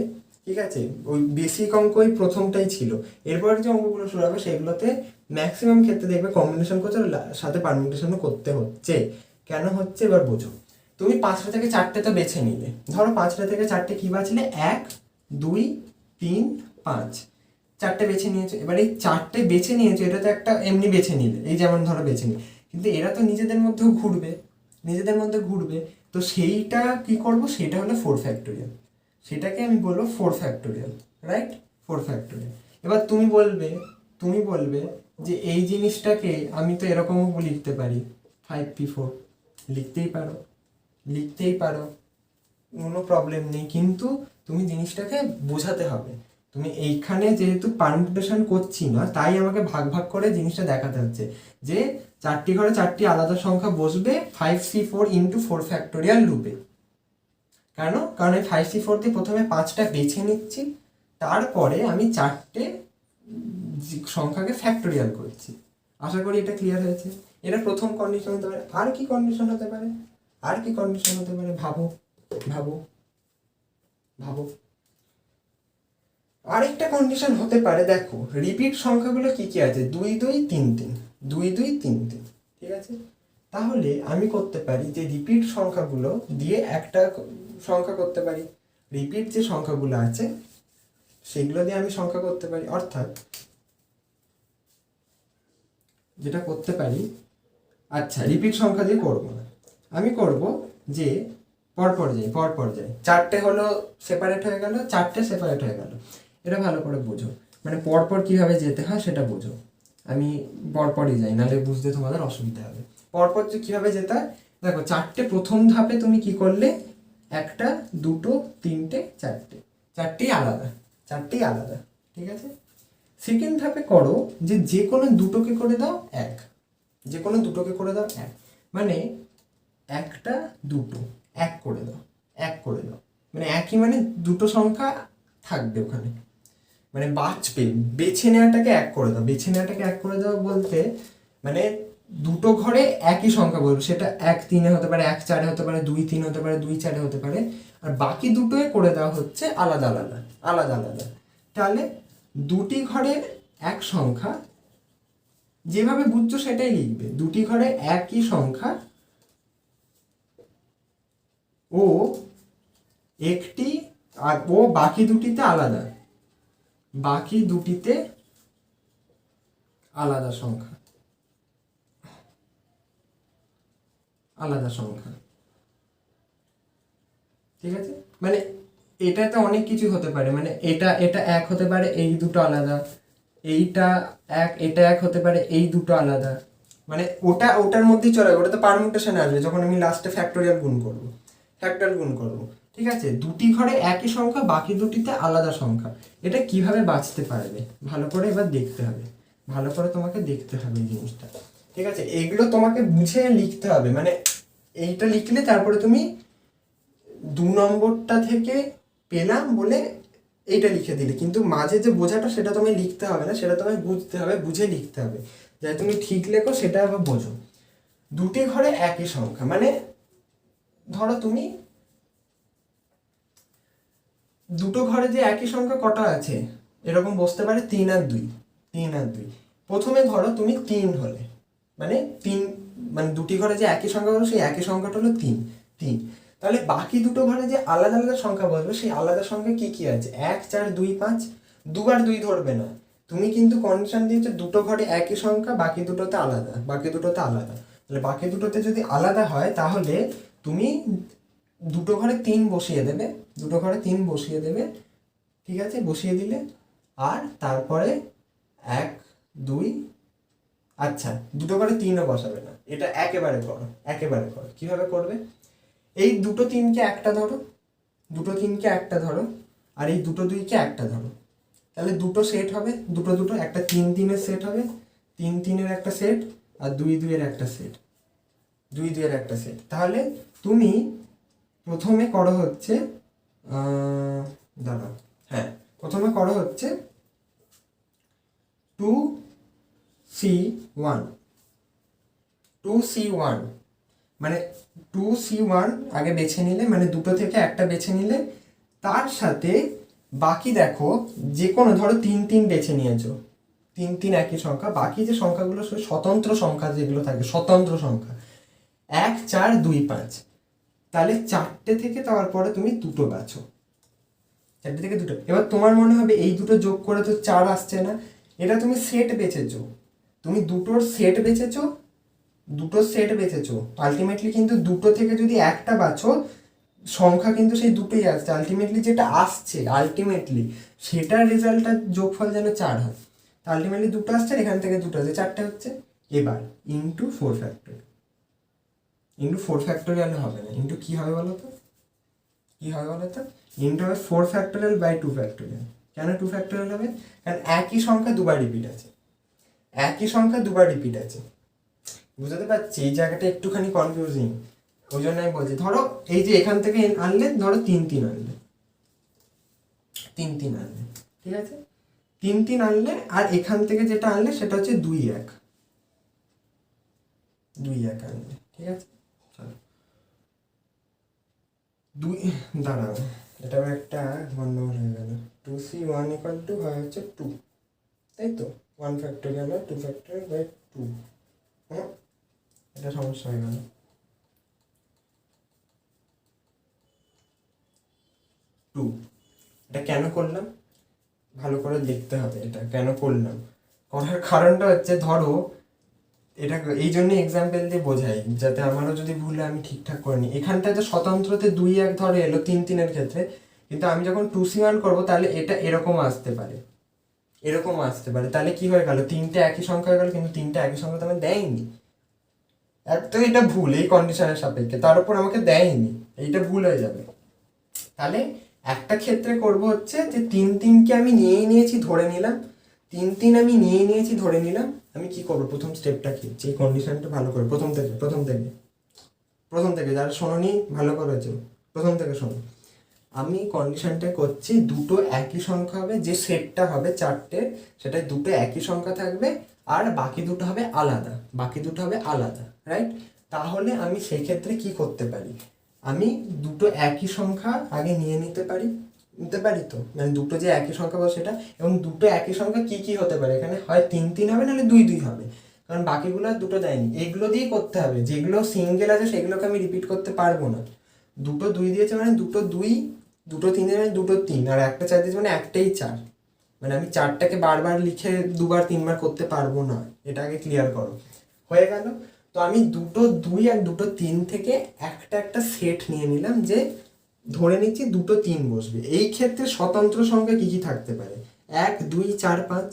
ঠিক আছে, ওই বেসিক অঙ্ক ওই প্রথমটাই ছিল, এরপর যে অঙ্কগুলো শুরু হবে সেগুলোতে ম্যাক্সিমাম ক্ষেত্রে দেখবে কম্বিনেশন করছে, সাথে পারমুটেশনও করতে হচ্ছে। কেন হচ্ছে এবার বোঝো। তুমি 5টা থেকে 4টে তো বেছে নিলে, ধরো 5টা থেকে 4টে কি বাছলে? 1 2 3 5, 4টে বেছে নিয়েছো। এবার এই 4টে বেছে নিয়েছো, এটা তো একটা এমনি বেছে নিলে, এই যেমন ধরো বেছে নিলে, কিন্তু এরা তো নিজেদের মধ্যে ঘুরবে, তো সেইটা কি করব? সেটা হলো 4 ফ্যাক্টোরিয়াল, সেটাকে আমি বলবো 4 ফ্যাক্টোরিয়াল, রাইট? 4 ফ্যাক্টোরিয়াল। এবার তুমি বলবে যে এই জিনিসটাকে আমি তো এরকমও লিখতে পারি, 5P4, লিখতেই পারো, কোনো প্রবলেম নেই, কিন্তু তুমি জিনিসটাকে বোঝাতে হবে। তুমি এইখানে যেহেতু পারমুটেশন করছি না, তাই আমাকে ভাগ ভাগ করে জিনিসটা দেখাতে হচ্ছে যে 4টি ঘরে 4টি আলাদা সংখ্যা বসবে 5C4 ইন্টু 4 ফ্যাক্টোরিয়াল রূপে। কারণ এই 5C4 দিয়ে প্রথমে 5টা বেছে নিচ্ছি, তারপরে আমি 4টে সংখ্যাকে ফ্যাক্টোরিয়াল করছি। আশা করি এটা ক্লিয়ার হয়েছে। এটা প্রথম কন্ডিশন হতে পারে। আর কি কন্ডিশন হতে পারে? আর কি কন্ডিশন হতে পারে? ভাবো ভাবো ভাবো। আরেকটা কন্ডিশন হতে পারে, দেখো রিপিট সংখ্যাগুলো কি কি আছে, 2 2 3 3, 2 2 3 3, ঠিক আছে। তাহলে আমি করতে পারি যে রিপিট সংখ্যাগুলো দিয়ে একটা সংখ্যা করতে পারি। রিপিট যে সংখ্যাগুলো আছে সেগুলো দিয়ে আমি সংখ্যা করতে পারি। অর্থাৎ যেটা করতে পারি, আচ্ছা রিপিট সংখ্যা দিয়ে করব না, আমি করব যে পরপর যাই, চারটে হলো সেপারেট হয়ে গেল, চারটে সেপারেট হয়ে গেল। এটা ভালো করে বোঝো, মানে পরপর কিভাবে যেতে হয় সেটা বোঝো। আমি পরপরই যাই, নাহলে বুঝতে তোমাদের অসুবিধা হবে। পরপর যে কীভাবে যেতে হয় দেখো, চারটে প্রথম ধাপে তুমি কি করলে, একটা দুটো তিনটে চারটে, চারটেই আলাদা, ঠিক আছে। সেকেন্ড ধাপে করো যে কোনো দুটোকে করে দাও এক, যে কোনো দুটোকে করে দাও এক, মানে একটা দুটো এক করে দাও, মানে একই, মানে দুটো সংখ্যা থাকবে ওখানে, মানে বাঁচবে। বেছে নেওয়াটাকে এক করে দাও বলতে মানে দুটো ঘরে একই সংখ্যা বলবো, সেটা 1 3 হতে পারে, 1 4 হতে পারে, 2 3 হতে পারে, 2 4 হতে পারে, আর বাকি দুটোয় করে দেওয়া হচ্ছে আলাদা আলাদা। তাহলে দুটি ঘরে এক সংখ্যা, যেভাবে বুঝছো সেটাই লিখবে। দুটি ঘরে একই সংখ্যা ও একটি, আর ও বাকি দুটিতে আলাদা সংখ্যা, ঠিক আছে। মানে এটাতে অনেক কিছু হতে পারে, মানে এটা এক হতে পারে, এই দুটো আলাদা, এইটা এক হতে পারে, এই দুটো আলাদা, মানে ওটার মধ্যেই চলে, ওটা তো পারমুটেশন আসবে যখন আমি লাস্টে ফ্যাক্টোরিয়াল গুণ করবো, ঠিক আছে। দুটি ঘরে একই সংখ্যা, বাকি দুটিতে আলাদা সংখ্যা, এটা কিভাবে বাঁচতে পারবে ভালো করে এবার দেখতে হবে, ভালো করে তোমাকে দেখতে হবে এই জিনিসটা, ঠিক আছে। এগুলো তোমাকে বুঝে লিখতে হবে, মানে এইটা লিখলে তারপরে তুমি 2 নম্বরটা থেকে পেলাম বলে এইটা লিখে দিলে, কিন্তু মাঝে যে বোঝাটা সেটা তোমায় লিখতে হবে না, সেটা তোমায় বুঝতে হবে, বুঝে লিখতে হবে, যাতে তুমি ঠিক লেখো সেটা আবার বোঝো। দুটি ঘরে একই সংখ্যা, মানে ধরো তুমি দুটো ঘরে যে একই সংখ্যা কটা আছে এরকম বসতে পারে 3 আর 2, প্রথমে ধরো তুমি 3 হলে, মানে 3, মানে দুটি ঘরে যে একই সংখ্যা হলো সেই একই সংখ্যাটা হলো 3, তাহলে বাকি দুটো ঘরে যে আলাদা সংখ্যা বসবে সেই আলাদা সংখ্যা কি কি আছে, 1 4 2 5, 2 আর 2 ধরবে না তুমি, কিন্তু কন্ডিশন দিয়েছো দুটো ঘরে একই সংখ্যা, বাকি দুটোতে আলাদা, তাহলে বাকি দুটোতে যদি আলাদা হয় তাহলে তুমি দুটো ঘরে 3 বসিয়ে দেবে, ঠিক আছে, বসিয়ে দিলে, আর তারপরে 1 2, আচ্ছা দুটো ঘরে 3ও বসাবে না, এটা একেবারে করো, কিভাবে করবে, এই দুটো 3কে একটা ধরো, আর এই দুটো 2কে একটা ধরো, তাহলে দুটো সেট হবে, দুটো একটা 3 3 এর সেট হবে, 3 3 এর একটা সেট, আর 2 2 এর একটা সেট, তাহলে তুমি প্রথমে করো হচ্ছে প্রথমে করো হচ্ছে 2C1, মানে 2C1 আগে বেছে নিলে, মানে দুটো থেকে একটা বেছে নিলে, তার সাথে বাকি দেখো যে কোনো ধরো 3 3 বেছে নিয়েছো, 3 3 একই সংখ্যা, বাকি যে সংখ্যাগুলো স্বতন্ত্র সংখ্যা যেগুলো থাকে, 1 4 2 5, তাহলে 4টে থেকে তারপরে তুমি দুটো বাছো, 4টে থেকে দুটো। এবার তোমার মনে হবে এই দুটো যোগ করে তো 4 আসছে না, এটা তুমি সেট বেছেছো, তুমি দুটোর সেট বেছেছো, আলটিমেটলি কিন্তু দুটো থেকে যদি একটা বাছো সংখ্যা কিন্তু সেই দুটোই আসছে, আলটিমেটলি যেটা আসছে সেটার রেজাল্টটা যোগফল যেন 4 হয়, আলটিমেটলি দুটো আসছে, এখান থেকে দুটো আছে, 4টে হচ্ছে। এবার ইন্টু 4 ফ্যাক্টোরিয়াল হবে না, ইন্টু কি হবে বলো তো, ইন্টু হবে 4 ফ্যাক্টোরিয়াল বাই 2 ফ্যাক্টোরিয়াল। কেন 2 ফ্যাক্টোরিয়াল হবে, কারণ একই সংখ্যা দুবার রিপিট আছে, বুঝতে পারছি এই জায়গাটা একটুখানি কনফিউজিং, ওই জন্য আমি বলছি। ধরো এই যে এখান থেকে আনলে, ধরো 3 3 আনলে, ঠিক আছে, 3 আনলে আর এখান থেকে যেটা আনলে সেটা হচ্ছে 2 1 আনলে, ঠিক আছে। চলো দাঁড়াও, এটাও একটা গন্ডগোল হয়ে গেল। 2c1 = হয় হচ্ছে 2, তাই তো। 1 ফ্যাক্টোরিয়াল আর 2 ফ্যাক্টোরিয়াল বাই 2, হ্যাঁ এটা সমস্যা হয়ে গেল। এটা কেন করলাম ভালো করে দেখতে হবে, এটা কেন করলাম। করার কারণটা হচ্ছে, ধরো এটা এই জন্য এক্সাম্পল দিয়ে বোঝাই, যাতে আমারও যদি ভুল হয় আমি ঠিকঠাক করে নিই। এখানটায় তো স্বতন্ত্রতে 2 1 ধরো এলো 3 এর ক্ষেত্রে, কিন্তু আমি যখন 2c1 করবো তাহলে এটা এরকম আসতে পারে, এরকম আসতে পারে। তাহলে কি হয়ে গেল, 3টে একই সংখ্যা হয়ে গেল, কিন্তু 3টে একই সংখ্যা তো আমি দেয়নি। এক তো এটা ভুল এই কন্ডিশনের সাপেক্ষে, তার উপর আমাকে দেয়নি, এইটা ভুল হয়ে যাবে। তাহলে একটা ক্ষেত্রে করব হচ্ছে যে 3কে আমি নিয়েই নিয়েছি, ধরে নিলাম 3 আমি নিয়েই নিয়েছি, ধরে নিলাম। আমি কি করবো, প্রথম স্টেপটা কি, যে কন্ডিশনটা ভালো করে প্রথম থেকে যারা শোনোনি ভালো করেছো, প্রথম থেকে শোনো। আমি কন্ডিশনটা করছি, দুটো একই সংখ্যা হবে, যে সেটটা হবে 4টে সেটাই দুটো একই সংখ্যা থাকবে, আর বাকি দুটো হবে আলাদা, রাইট। তাহলে আমি সেই ক্ষেত্রে কি করতে পারি, আমি দুটো একই সংখ্যা আগে নিয়ে নিতে পারি তো, মানে দুটো যে একই সংখ্যা বলে সেটা, এবং দুটো একই সংখ্যা কি হতে পারে, এখানে হয় 3 হবে, নাহলে 2 হবে, কারণ বাকিগুলো আর দুটো দেয়নি। এগুলো দিয়েই করতে হবে, যেগুলো সিঙ্গেল আছে সেগুলোকে আমি রিপিট করতে পারবো না। দুটো 2 দিয়েছে মানে দুটো 2, দুটো 3 মানে দুটো 3, আর একটা 4 দিয়েছে মানে একটাই 4, মানে আমি 4টাকে বারবার লিখে 2বার 3বার করতে পারবো না, এটা আগে ক্লিয়ার করো। হয়ে গেল। তো আমি দুটো 2 আর দুটো 3 থেকে একটা সেট নিয়ে নিলাম, যে ধরে নিচ্ছি দুটো 3 বসবে। এই ক্ষেত্রে স্বতন্ত্র সংখ্যা কি থাকতে পারে, 1 2 4 5।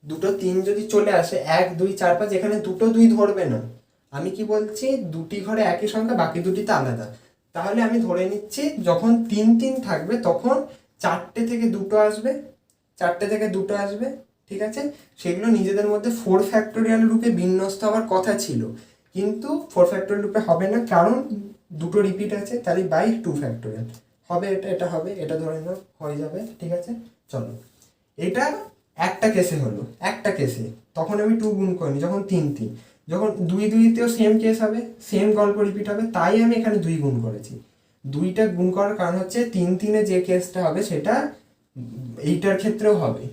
দুটো 3 যদি চলে আসে 1 2 4 5, এখানে দুটো 2 ধরবে না। আমি কি বলছি, দুটি ঘরে একই সংখ্যা, বাকি দুটিতে আলাদা। তাহলে আমি ধরে নিচ্ছি যখন 3 থাকবে তখন 4টে থেকে দুটো আসবে, ঠিক আছে। সেগুলো নিজেদের মধ্যে 4 ফ্যাক্টোরিয়াল রূপে বিন্যস্ত হওয়ার কথা ছিল, কিন্তু 4 ফ্যাক্টোরিয়াল রূপে হবে না, কারণ দুটো রিপিট আছে, তাহলে বাই 2 ফ্যাক্টোরিয়াল হবে। এটা হবে, এটা ধরে নাও হয়ে যাবে, ঠিক আছে। চলো, এটা একটা কেসে হলো, একটা কেসে তখন আমি 2 গুণ করিনি, যখন 3, যখন 2 সেম কেস হবে, সেম গল্প রিপিট হবে, তাই আমি এখানে 2 গুণ করেছি। 2টা গুণ করার কারণ হচ্ছে 3 যে কেসটা হবে সেটা এইটার ক্ষেত্রেও হবে,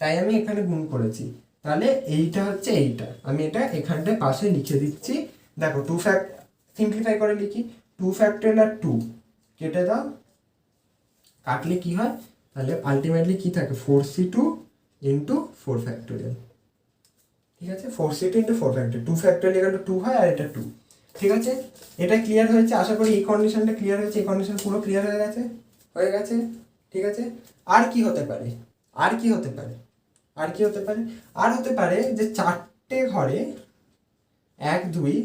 তাই আমি এখানে গুণ করেছি। তাহলে এইটা হচ্ছে এইটা, আমি এটা এখানটায় পাশে লিখে দিচ্ছি। দেখো সিম্পলিফাই করে লিখি, 2 ফ্যাক্টোরিয়াল আর 2 কেটে দাও, কাটলে কি হয়, তাহলে আলটিমেটলি কি থাকে, 4c2 ইন্টু 4 ফ্যাক্টোরিয়াল, ঠিক আছে। 4c2 ইন্টু 4 ফ্যাক্টোরিয়াল, 2 ফ্যাক্টোরিয়াল 2 হয়, আর এটা 2, ঠিক আছে। এটা ক্লিয়ার হয়েছে, আশা করি এই কন্ডিশনটা ক্লিয়ার হয়েছে, এই কন্ডিশন পুরো ক্লিয়ার হয়ে গেছে, ঠিক আছে। আর কি হতে পারে, আর হতে পারে যে 4টে ঘরে 1 2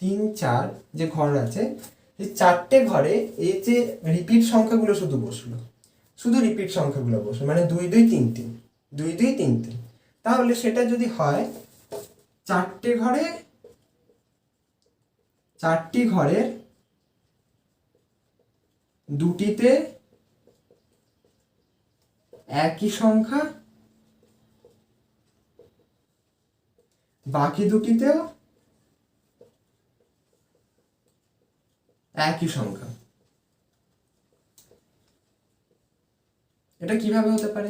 3 4 যে ঘর আছে, এই 4টে ঘরে এই যে রিপিট সংখ্যাগুলো শুধু রিপিট সংখ্যাগুলো বসলো, মানে 2 2 3 3, 2 2 3 3। তাহলে সেটা যদি হয় 4টে ঘরের দুটিতে একই সংখ্যা, বাকি দুটিতেও একই সংখ্যা। এটা কিভাবে হতে পারে,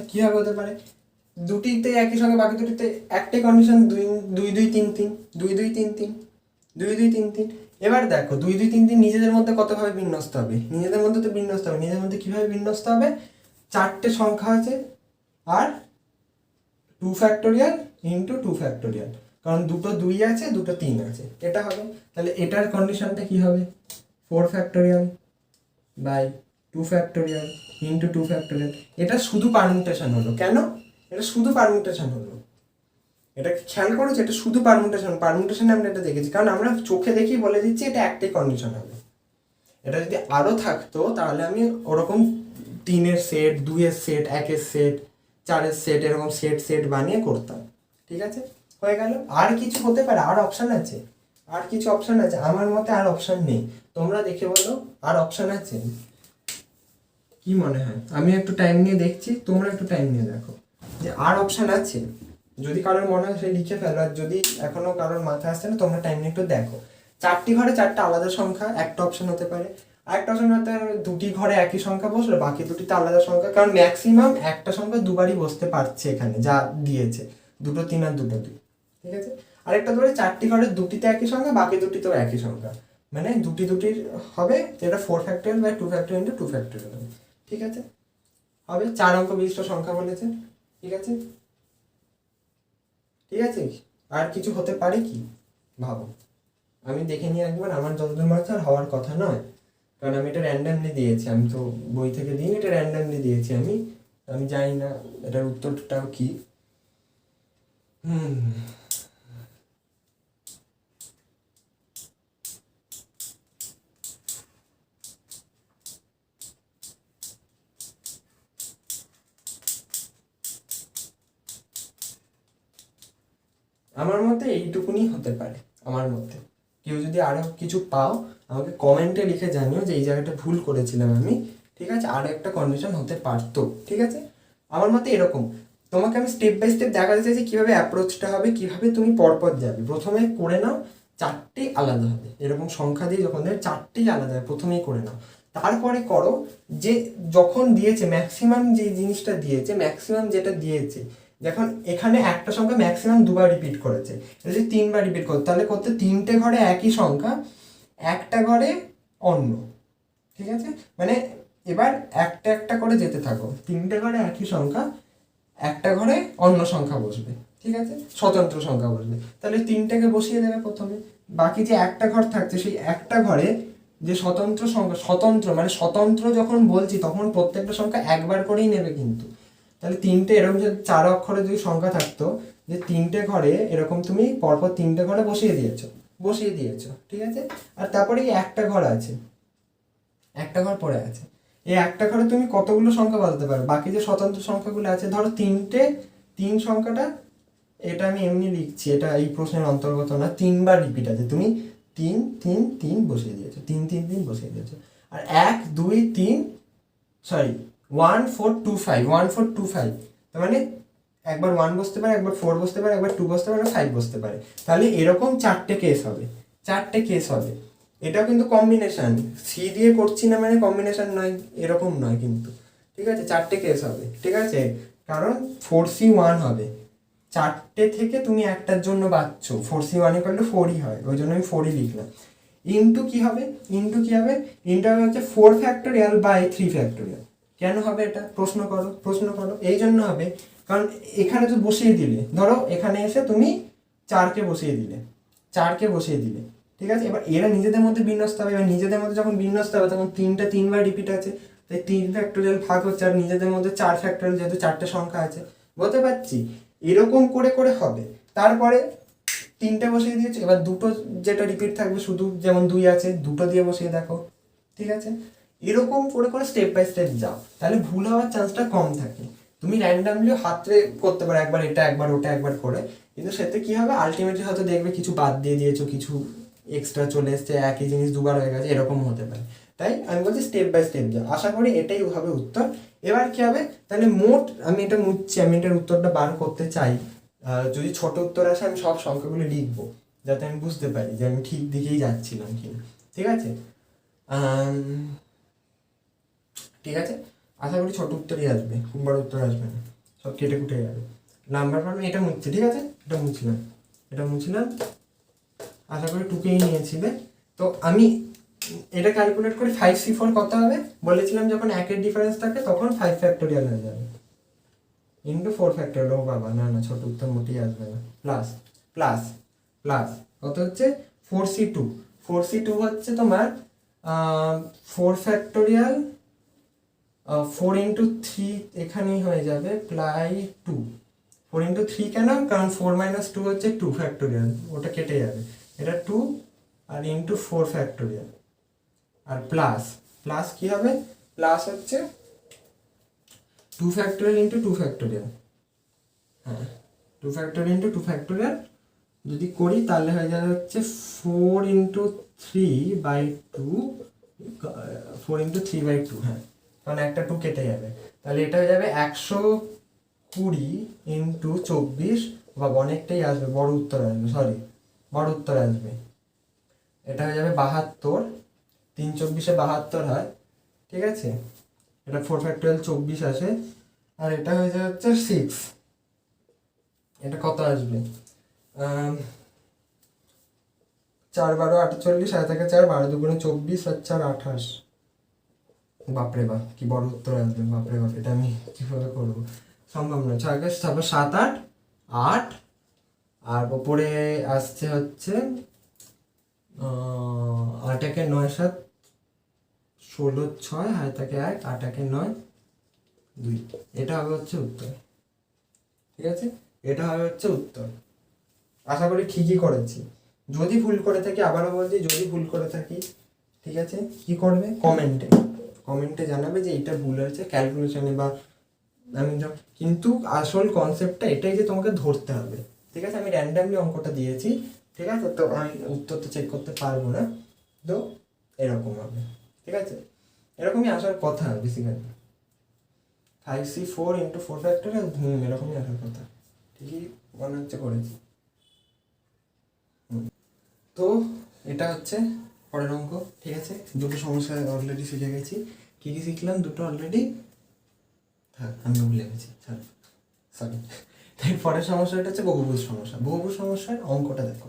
দুটিতে একই সংখ্যা, বাকি দুটিতে একটাই কন্ডিশন, 2 2 3 3, 2 2 3 3, 2 2 3 3। এবার দেখো 2 2 3 3 নিজেদের মধ্যে কতভাবে বিন্যস্ত হবে, নিজেদের মধ্যে কিভাবে বিন্যস্ত হবে, 4টে সংখ্যা আছে আর 2 ফ্যাক্টোরিয়াল ইন্টু 2 ফ্যাক্টোরিয়াল, কারণ দুটো 2 আছে, দুটো 3 আছে, এটা হবে। তাহলে এটার কন্ডিশনটা কি হবে, 4 factorial by 2 factorial into 2 factorial. এটা শুধু পারমুটেশন হলো, কেন, এটা শুধু পারমুটেশন হলো, এটা খেয়াল করেছো, এটা শুধু পারমুটেশনে আমরা এটা দেখেছি, কারণ আমরা চোখে দেখি বলে দিচ্ছি এটা একটাই কন্ডিশন হবে। এটা যদি আরও থাকতো তাহলে আমি ওরকম 3-এর সেট, 2-এর সেট, 1-এর সেট, 4-এর সেট, এরকম সেট বানিয়ে করতাম, ঠিক আছে। হয়ে গেল। আর কিছু হতে পারে, আর অপশান আছে, আমার মতে আর অপশান নেই, তোমরা দেখে বলো আর অপশান আছে কি মনে হয়। আমি একটু টাইম নিয়ে দেখছি, তোমরা একটু টাইম নিয়ে দেখো। যে আর অপশান আছে, যদি কারোর মনে হয় সে লিখে ফেলো, আর যদি এখনো কারোর মাথায় আসছে না তোমরা টাইম নিয়ে একটু দেখো। 4টি ঘরে 4টা আলাদা সংখ্যা একটা অপশন হতে পারে, আরেকটা অপশন হতে পারে 2টি ঘরে একই সংখ্যা বসলো, বাকি 2টিতে আলাদা সংখ্যা, কারণ ম্যাক্সিমাম একটা সংখ্যা দুবারই বসতে পারছে এখানে যা দিয়েছে, 2, 3 আর 2, 2, ঠিক আছে। আরেকটা ধরে 4টি ঘরে 2টিতে একই সংখ্যা, বাকি 2টিতেও একই সংখ্যা, মানে 2টির হবে যেটা 4 factorial by 2 factorial into 2 factorial হবে, ঠিক আছে। হবে 4 অঙ্ক বিশিষ্ট সংখ্যা বলেছে, ঠিক আছে। ঠিক আছে, আর কিছু হতে পারে কি ভাবো, আমি দেখে নিয়ে একবার, আমার যতদূর মনে হচ্ছে আর হওয়ার কথা নয়, কারণ আমি এটা র্যান্ডামলি দিয়েছি, আমি তো বই থেকে দিই, এটা র্যান্ডামলি দিয়েছি আমি, আমি জানি না এটার উত্তরটাও কি। আমার মতে এইটুকুনি হতে পারে, আমার মতে। কেউ যদি আরো কিছু পাও আমাকে কমেন্টে লিখে জানিও যে এই জায়গাটা ভুল করেছিলাম আমি, ঠিক আছে, আরো একটা কন্ডিশন হতে পারতো, ঠিক আছে। আমার মতে এরকম, তোমাকে আমি স্টেপ বাই স্টেপ দেখাতে চাইছি কীভাবে অ্যাপ্রোচটা হবে, কীভাবে তুমি পরপর যাবে। প্রথমে করে নাও 4টি আলাদা হবে, এরকম সংখ্যা দিয়ে যখন দেবে 4টি আলাদা হবে, প্রথমেই করে নাও। তারপরে করো যে যখন দিয়েছে ম্যাক্সিমাম যে জিনিসটা দিয়েছে, ম্যাক্সিমাম যেটা দিয়েছে, যখন এখানে একটা সংখ্যা ম্যাক্সিমাম 2বার রিপিট করেছে, এটা যদি 3বার রিপিট করতে, তাহলে করতে 3টে ঘরে একই সংখ্যা, একটা ঘরে অন্য, ঠিক আছে। মানে এবার একটা একটা করে যেতে থাকো, 3টে ঘরে একই সংখ্যা, একটা ঘরে অন্য সংখ্যা বসবে, ঠিক আছে, স্বতন্ত্র সংখ্যা বসবে, তাহলে 3টাকে বসিয়ে দেবে প্রথমে। বাকি যে একটা ঘর থাকছে সেই একটা ঘরে যে স্বতন্ত্র সংখ্যা, স্বতন্ত্র মানে স্বতন্ত্র যখন বলছি তখন প্রত্যেকটা সংখ্যা একবার করেই নেবে কিন্তু। তাহলে 3টে এরকম যে 4 অক্ষরে যদি সংখ্যা থাকতো, যে 3টে ঘরে এরকম তুমি পরপর 3টে ঘরে বসিয়ে দিয়েছো, ঠিক আছে। আর তারপরে এই একটা ঘর আছে, একটা ঘর পড়ে আছে, এই একটা ঘরে তুমি কতগুলো সংখ্যা বলতে পারো, বাকি যে স্বতন্ত্র সংখ্যাগুলো আছে, ধরো 3 সংখ্যাটা, এটা আমি এমনি লিখছি, এটা এই প্রশ্নের অন্তর্গত না, 3বার রিপিট আছে, তুমি 3 বসিয়ে দিয়েছো, 3 বসিয়ে দিয়েছো। আর 1 2 3 সরি 1 4 2 5 1 4 2 5, তার মানে একবার 1 বসতে পারে, একবার 4 বসতে পারে, একবার 2 বসতে পারে, 5 বসতে পারে, তাহলে এরকম 4টে কেস হবে। এটাও কিন্তু কম্বিনেশন, সি দিয়ে করছি না মানে কম্বিনেশন নয়, এরকম নয় কিন্তু, ঠিক আছে। 4টে কেস হবে, ঠিক আছে, কারণ 4C1 হবে, 4টে থেকে তুমি একটার জন্য বাঁচছো, 4C1 = 4ই হয়, ওই জন্য আমি 4ই লিখলাম। ইন্টু কি হবে, ইন্টু হচ্ছে 4 ফ্যাক্টোরিয়াল বাই 3 ফ্যাক্টোরিয়াল। কেন হবে এটা, প্রশ্ন করো। এই জন্য হবে কারণ এখানে তো বসিয়ে দিলে, ধরো এখানে এসে তুমি 4কে বসিয়ে দিলে, ঠিক আছে। এবার এরা নিজেদের মধ্যে বিন্যস্ত হবে, এবার নিজেদের মধ্যে যখন বিন্যস্ত হবে তখন 3বার রিপিট আছে, তাই 3 ফ্যাক্টোরিয়াল ভাগ হচ্ছে, আর নিজেদের মধ্যে 4 ফ্যাক্টোরিয়াল, যেহেতু 4টে সংখ্যা আছে, বলতে পারছি। এরকম করে হবে, তারপরে 3টে বসিয়ে দিয়েছে, এবার 2টো যেটা রিপিট থাকবে শুধু, যেমন 2 আছে 2টো দিয়ে বসিয়ে দেখো, ঠিক আছে। এরকম করে স্টেপ বাই স্টেপ যাও, তাহলে ভুল হওয়ার চান্সটা কম থাকে। তুমি র্যান্ডামলি হাতে করতে পারো, একবার এটা একবার ওটা একবার করে, কিন্তু সেটা কি হবে, আলটিমেটলি হয়তো দেখবে কিছু বাদ দিয়ে দিয়েছো, কিছু এক্সট্রা চলে এসছে, একই জিনিস 2বার হয়ে গেছে, এরকম হতে পারে। তাই আমি বলছি স্টেপ বাই স্টেপ যাও, আশা করি এটাই হবে উত্তর। এবার কি হবে, তাহলে মোট আমি এটা মুছছি, আমি এটার উত্তরটা বার করতে চাই, যদি ছোট উত্তর আসে আমি সব সংখ্যাগুলো লিখবো, যাতে আমি বুঝতে পারি যে আমি ঠিক দিকেই যাচ্ছিলাম কিনা, ঠিক আছে। ঠিক আছে, আশা করি ছোট উত্তরই আসবে, খুব বড় উত্তর আসবে না, সব কেটে কুটে যাবে। নাম্বার প্রবলেম এটা মুছছি, ঠিক আছে, এটা মুছলাম, আশা করি টুকেই নিয়েছিলে। তো আমি এটা ক্যালকুলেট করে 5C4 কত হবে বলেছিলাম, যখন 1-এর ডিফারেন্স থাকে তখন 5 ফ্যাক্টোরিয়াল হয়ে যাবে, ইন্টু 4 ফ্যাক্টোরিয়াল। ও বাবা, না ছোট উত্তর মোটেই আসবে না। প্লাস কত হচ্ছে 4C2 হচ্ছে তোমার 4 ফ্যাক্টোরিয়াল, 4 ইন্টু 3 এখানেই হয়ে যাবে, প্লাই 2। 4 ইন্টু 3 কেন, কারণ 4 - 2 হচ্ছে 2 ফ্যাক্টোরিয়াল, ওটা কেটে যাবে, এটা 2 আর ইন্টু 4 ফ্যাক্টোরিয়াল। আর প্লাস কি হবে, প্লাস হচ্ছে 2 ফ্যাক্টোরিয়াল ইন্টু 2 ফ্যাক্টোরিয়াল, হ্যাঁ 2 ফ্যাক্টোরিয়াল ইন্টু 2 ফ্যাক্টোরিয়াল যদি করি তাহলে হয়ে যাবে হচ্ছে 4 ইন্টু 3/2, 4 ইন্টু 3/2, হ্যাঁ, কারণ একটা 2 কেটে যাবে, তাহলে এটা হয়ে যাবে 20 ইন্টু 24 বা অনেকটাই আসবে, বড় উত্তর আসবে। এটা হয়ে যাবে 72, 3 24-এ 72 হয়, ঠিক আছে। এটা 4 ফ্যাক্টোরিয়াল 24 আসে, আর এটা হয়ে যাবে হচ্ছে 6। এটা কত আসবে? 4 12 48, 4 12 দুগুণে 24 আর 4 28। বাপরে বাপ, কি বড় উত্তর আসবে, বাপরে বাপ, এটা আমি কিভাবে করবো, সম্ভব নয়। 6 তারপর 7 8 8, আর ওপরে আসছে হচ্ছে 8 একে 9 7 16 6, 1 8 একে 9 2। এটা হবে হচ্ছে উত্তর, ঠিক আছে। এটা হবে হচ্ছে উত্তর। আশা করি ঠিকই করেছি। যদি ভুল করে থাকি, আবারও বলছি, যদি ভুল করে থাকি, ঠিক আছে, কি করবে, কমেন্টে জানাবে যে এটা ভুল হয়েছে ক্যালকুলেশনে বা আমি কিন্তু আসল কনসেপ্টটা এটাই যে তোমাকে ধরতে হবে, ঠিক আছে। আমি র্যান্ডামলি অঙ্কটা দিয়েছি, ঠিক আছে, তো আমি উত্তর তো চেক করতে পারবো না, তো এরকম হবে, ঠিক আছে। এরকমই আসার কথা বেসিক্যালি। 5C4 ইন্টু 4 ফ্যাক্টোরিয়াল, এরকমই আসার কথা, ঠিকই মনে হচ্ছে করেছি। তো এটা হচ্ছে পরের অঙ্ক, ঠিক আছে। দুটো সমস্যা অলরেডি শিখে গেছি। কী কী শিখলাম, দুটো অলরেডি, হ্যাঁ আমি ভুলে গেছি, সরি। তাই পরের সমস্যাটা হচ্ছে বহুভুজ সমস্যা। বহুভুজ সমস্যার অঙ্কটা দেখো,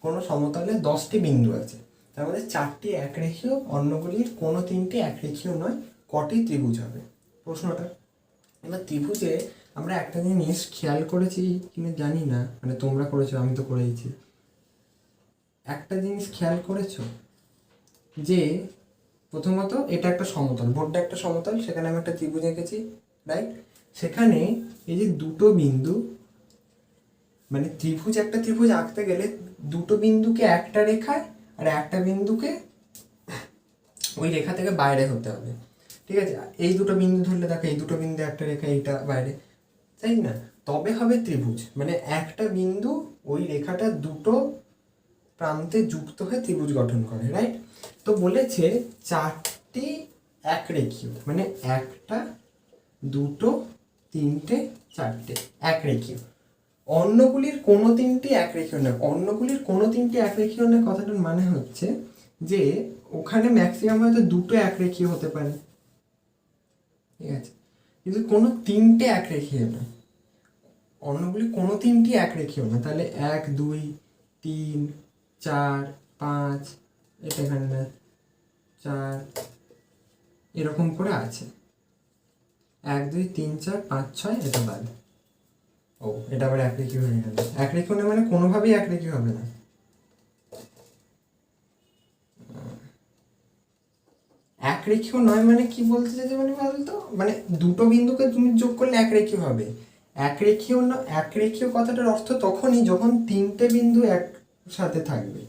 কোনো সমতলে 10টি বিন্দু আছে, তার মধ্যে 4টি একরেখীয়, অন্যগুলির কোনো 3টি একরেখীয় নয়, কটি ত্রিভুজ হবে প্রশ্নটা। এবার ত্রিভুজে আমরা একটা জিনিস খেয়াল করেছি কিনা জানি না, মানে তোমরা করেছো, আমি তো করেইছি। একটা জিনিস খেয়াল করেছো যে প্রথমত এটা একটা সমতল, বোর্ডটা একটা সমতল, সেখানে আমি একটা ত্রিভুজ এঁকেছি, রাইট। সেখানে এই যে দুটো বিন্দু, মানে একটা ত্রিভুজ আঁকতে গেলে দুটো বিন্দুকে একটা রেখায় আর একটা বিন্দুকে ওই রেখা থেকে বাইরে হতে হবে, ঠিক আছে। এই দুটো বিন্দু ধরলে দেখো, এই দুটো বিন্দু একটা রেখা, এইটা বাইরে, তাই না, তবে হবে ত্রিভুজ। মানে একটা বিন্দু ওই রেখাটা দুটো প্রান্তে যুক্ত হয়ে ত্রিভুজ গঠন করে, রাইট। তো বলেছে 4টি একরেখীয়, মানে 1টা 2টো 3টে 4টে একরেখীয়, অন্যগুলির কোনো 3টি একরেখীয় নয়। অন্যগুলির কোনো 3টি একরেখীয় নয় কথাটার মানে হচ্ছে যে ওখানে ম্যাক্সিমাম হয়তো 2টো একরেখীয় হতে পারে, ঠিক আছে, কিন্তু কোনো 3টে একরেখীয় নয়। অন্যগুলি কোনো 3টি একরেখীয় না, তাহলে 1 2 3 4 5, এটা এখানে না 4, এরকম করে আছে, 1 2 3 4 5 6, এটা বাদ। ও, এটা আবার একরেখী হয়ে গেল। একরেখী না মানে কোনোভাবেই একরেখী হবে না। একরেখীয় নয় মানে কি বলতে চাইছে, মানে বলতো, মানে দুটো বিন্দুকে তুমি যোগ করলে একরেখীয় হবে। একরেখীয় কথাটার অর্থ তখনই যখন 3টে বিন্দু একসাথে থাকবে।